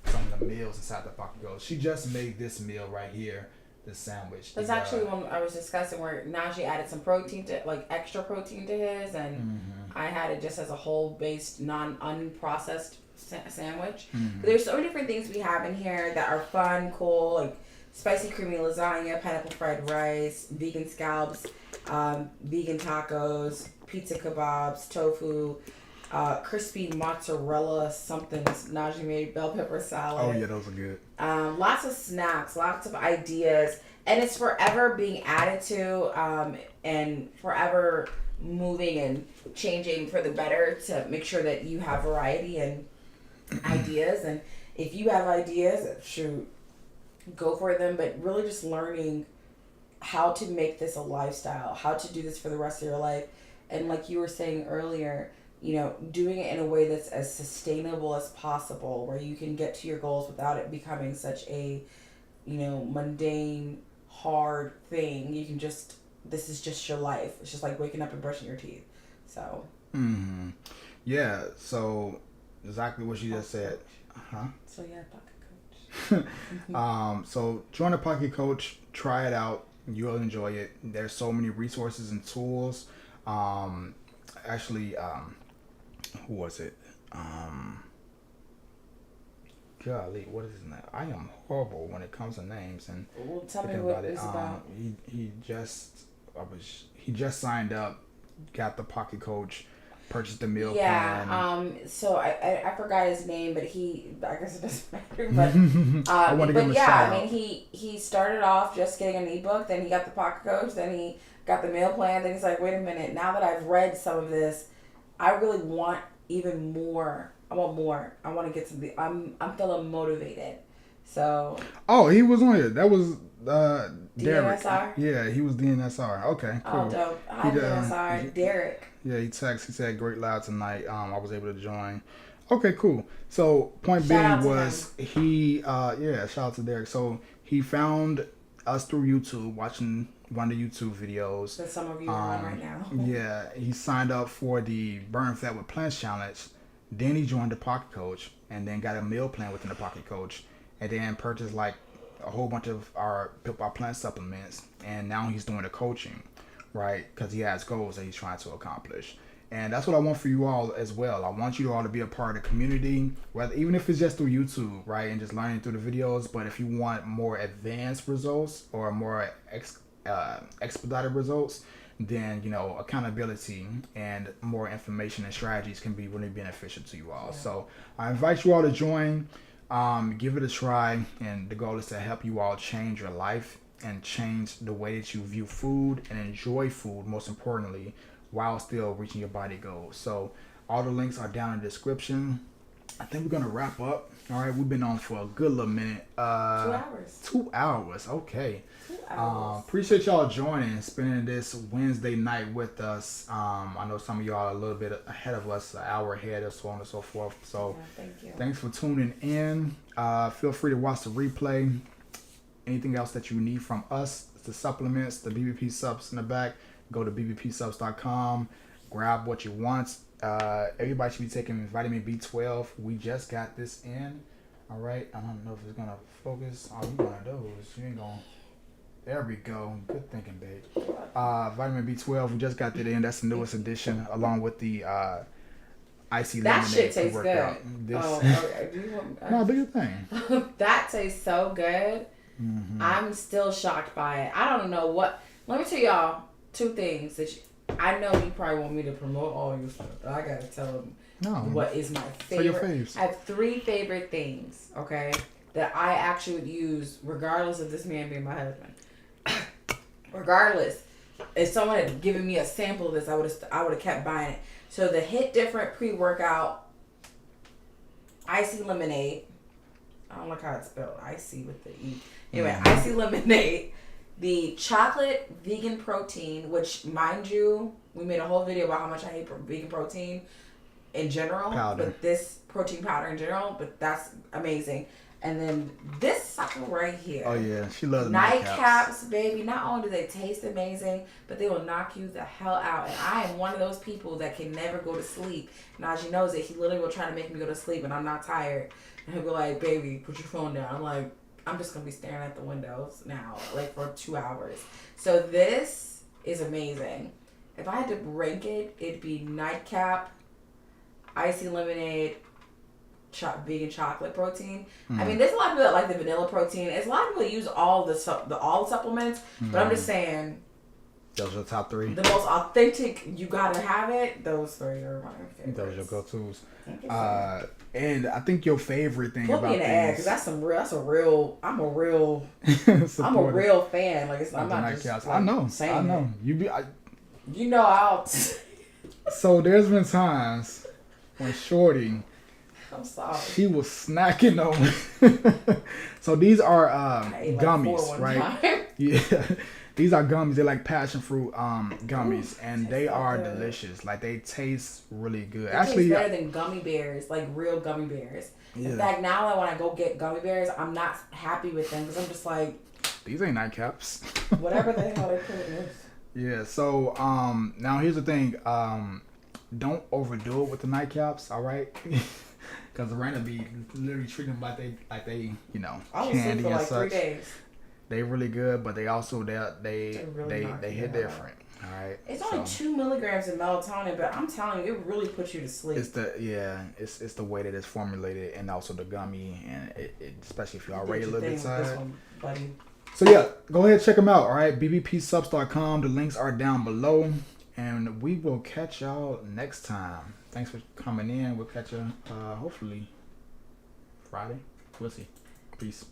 Speaker 1: some of the meals inside the Pocket Coach. She just made this meal right here, the sandwich.
Speaker 2: That's actually one I was discussing where Najee added some protein to, like extra protein to his, and I had it just as a whole based, unprocessed sandwich. There's so many different things we have in here that are fun, cool, like spicy creamy lasagna, pineapple fried rice, vegan scallops, vegan tacos, pizza kebabs, tofu, crispy mozzarella something Najee made, bell pepper salad.
Speaker 1: Oh yeah, those are good.
Speaker 2: Lots of snacks, lots of ideas, and it's forever being added to and forever moving and changing for the better to make sure that you have variety and ideas. And if you have ideas, shoot, go for them, but really just learning how to make this a lifestyle, how to do this for the rest of your life. And like you were saying earlier, doing it in a way that's as sustainable as possible, where you can get to your goals without it becoming such a, mundane, hard thing. You can just, this is just your life. It's just like waking up and brushing your teeth. So.
Speaker 1: Yeah. So exactly what you just said.
Speaker 2: So yeah, Pocket
Speaker 1: Coach. So join the Pocket Coach. Try it out. You'll enjoy it. There's so many resources and tools. Who was it? Golly, what is his name? I am horrible when it comes to names and
Speaker 2: tell me what it's about.
Speaker 1: He just signed up, got the Pocket Coach, purchased the meal plan.
Speaker 2: So I forgot his name, but I guess it doesn't matter. But
Speaker 1: I want to give him a shout out.
Speaker 2: I mean, he started off just getting an ebook, then he got the Pocket Coach, then he got the meal plan. Then he's like, wait a minute, now that I've read some of this, I really want even more. I want more. I want to get something. I'm feeling motivated. So.
Speaker 1: Oh, he was on it. That was Derek.
Speaker 2: DNSR?
Speaker 1: Yeah, he was DNSR. Okay, cool.
Speaker 2: Oh, dope. Hi, DNSR. Derek.
Speaker 1: Yeah, he texted. He said, "Great loud tonight." I was able to join. Okay, cool. So point
Speaker 2: Shout out
Speaker 1: being
Speaker 2: to
Speaker 1: was he yeah, shout out to Derek. So he found us through YouTube, watching one of the YouTube videos.
Speaker 2: that some of you are on right now.
Speaker 1: Yeah, he signed up for the Burn Fat with Plants challenge. Then he joined the Pocket Coach, and then got a meal plan within the Pocket Coach, and then purchased like a whole bunch of our plant supplements. And now he's doing the coaching, right? Because he has goals that he's trying to accomplish. And that's what I want for you all as well. I want you all to be a part of the community, whether even if it's just through YouTube, right, and just learning through the videos. But if you want more advanced results or more expedited results, then accountability and more information and strategies can be really beneficial to you all. Yeah. So I invite you all to join, give it a try, and the goal is to help you all change your life and change the way that you view food and enjoy food, most importantly, while still reaching your body goals. So all the links are down in the description. I think we're gonna wrap up. All right, we've been on for a good little minute.
Speaker 2: 2 hours.
Speaker 1: 2 hours. Okay.
Speaker 2: 2 hours.
Speaker 1: Appreciate y'all joining, spending this Wednesday night with us. I know some of y'all are a little bit ahead of us, an hour ahead, or so on and so forth. So
Speaker 2: thank you.
Speaker 1: Thanks for tuning in. Feel free to watch the replay. Anything else that you need from us, the supplements, the BBP subs in the back, go to bbpsubs.com, grab what you want. Everybody should be taking vitamin B12. We just got this in. All right. I don't know if it's going to focus. Oh, you one of those. You ain't going to. There we go. Good thinking, babe. Vitamin B12. We just got that in. That's the newest edition, along with the icy lemonade.
Speaker 2: That shit tastes good.
Speaker 1: Do you want, no, do your thing.
Speaker 2: That tastes so good. Mm-hmm. I'm still shocked by it. I don't know what. Let me tell y'all 2 things that I know you probably want me to promote all your stuff. But I gotta tell them what is my favorite. I have 3 favorite things, okay, that I actually would use regardless of this man being my husband. Regardless, if someone had given me a sample of this, I would have kept buying it. So the Hit Different pre-workout icy lemonade. I don't like how it's spelled. Icy with the E. Anyway, icy lemonade. The chocolate vegan protein, which, mind you, we made a whole video about how much I hate vegan protein in general.
Speaker 1: Powder.
Speaker 2: But this protein powder in general, but that's amazing. And then this sucker right here.
Speaker 1: Oh, yeah. She loves
Speaker 2: Nightcaps, baby. Not only do they taste amazing, but they will knock you the hell out. And I am one of those people that can never go to sleep. Najee knows it. He literally will try to make me go to sleep, and I'm not tired. And he'll be like, baby, put your phone down. I'm like, I'm just going to be staring at the windows now, like, for 2 hours. So this is amazing. If I had to rank it, it'd be Nightcap, icy lemonade, vegan chocolate protein. I mean, there's a lot of people that like the vanilla protein. There's a lot of people that use all the supplements, but I'm just saying,
Speaker 1: those are the top 3.
Speaker 2: The most authentic, you gotta have it. Those 3 are my favorites.
Speaker 1: Those are your go-tos. And I think your favorite thing
Speaker 2: about
Speaker 1: these,
Speaker 2: because that's I'm a real I'm a real fan. Like I'm not just like,
Speaker 1: I know.
Speaker 2: I'll.
Speaker 1: So there's been times when Shorty,
Speaker 2: I'm sorry,
Speaker 1: she was snacking on. So these are gummies, right? Yeah. These are gummies. They're like passion fruit gummies, and they are delicious. Like, they taste really good.
Speaker 2: It tastes better than gummy bears, like real gummy bears. Yeah. In fact, now that when I go get gummy bears, I'm not happy with them because I'm just like,
Speaker 1: these ain't Nightcaps.
Speaker 2: Whatever the hell they put in this.
Speaker 1: Yeah. So now here's the thing. Don't overdo it with the Nightcaps. All right. Because the Raina be literally treating them like they
Speaker 2: I was
Speaker 1: candy
Speaker 2: for
Speaker 1: and
Speaker 2: like
Speaker 1: such.
Speaker 2: 3 days.
Speaker 1: They really good, but they also they hit different. All right.
Speaker 2: It's only 2 milligrams of melatonin, but I'm telling you, it really puts you to sleep.
Speaker 1: It's the way that it's formulated, and also the gummy, and it especially if you're already a little bit tired. So yeah, go ahead and check them out. All right, bbpsubs.com. The links are down below, and we will catch y'all next time. Thanks for coming in. We'll catch you hopefully Friday. We'll see. Peace.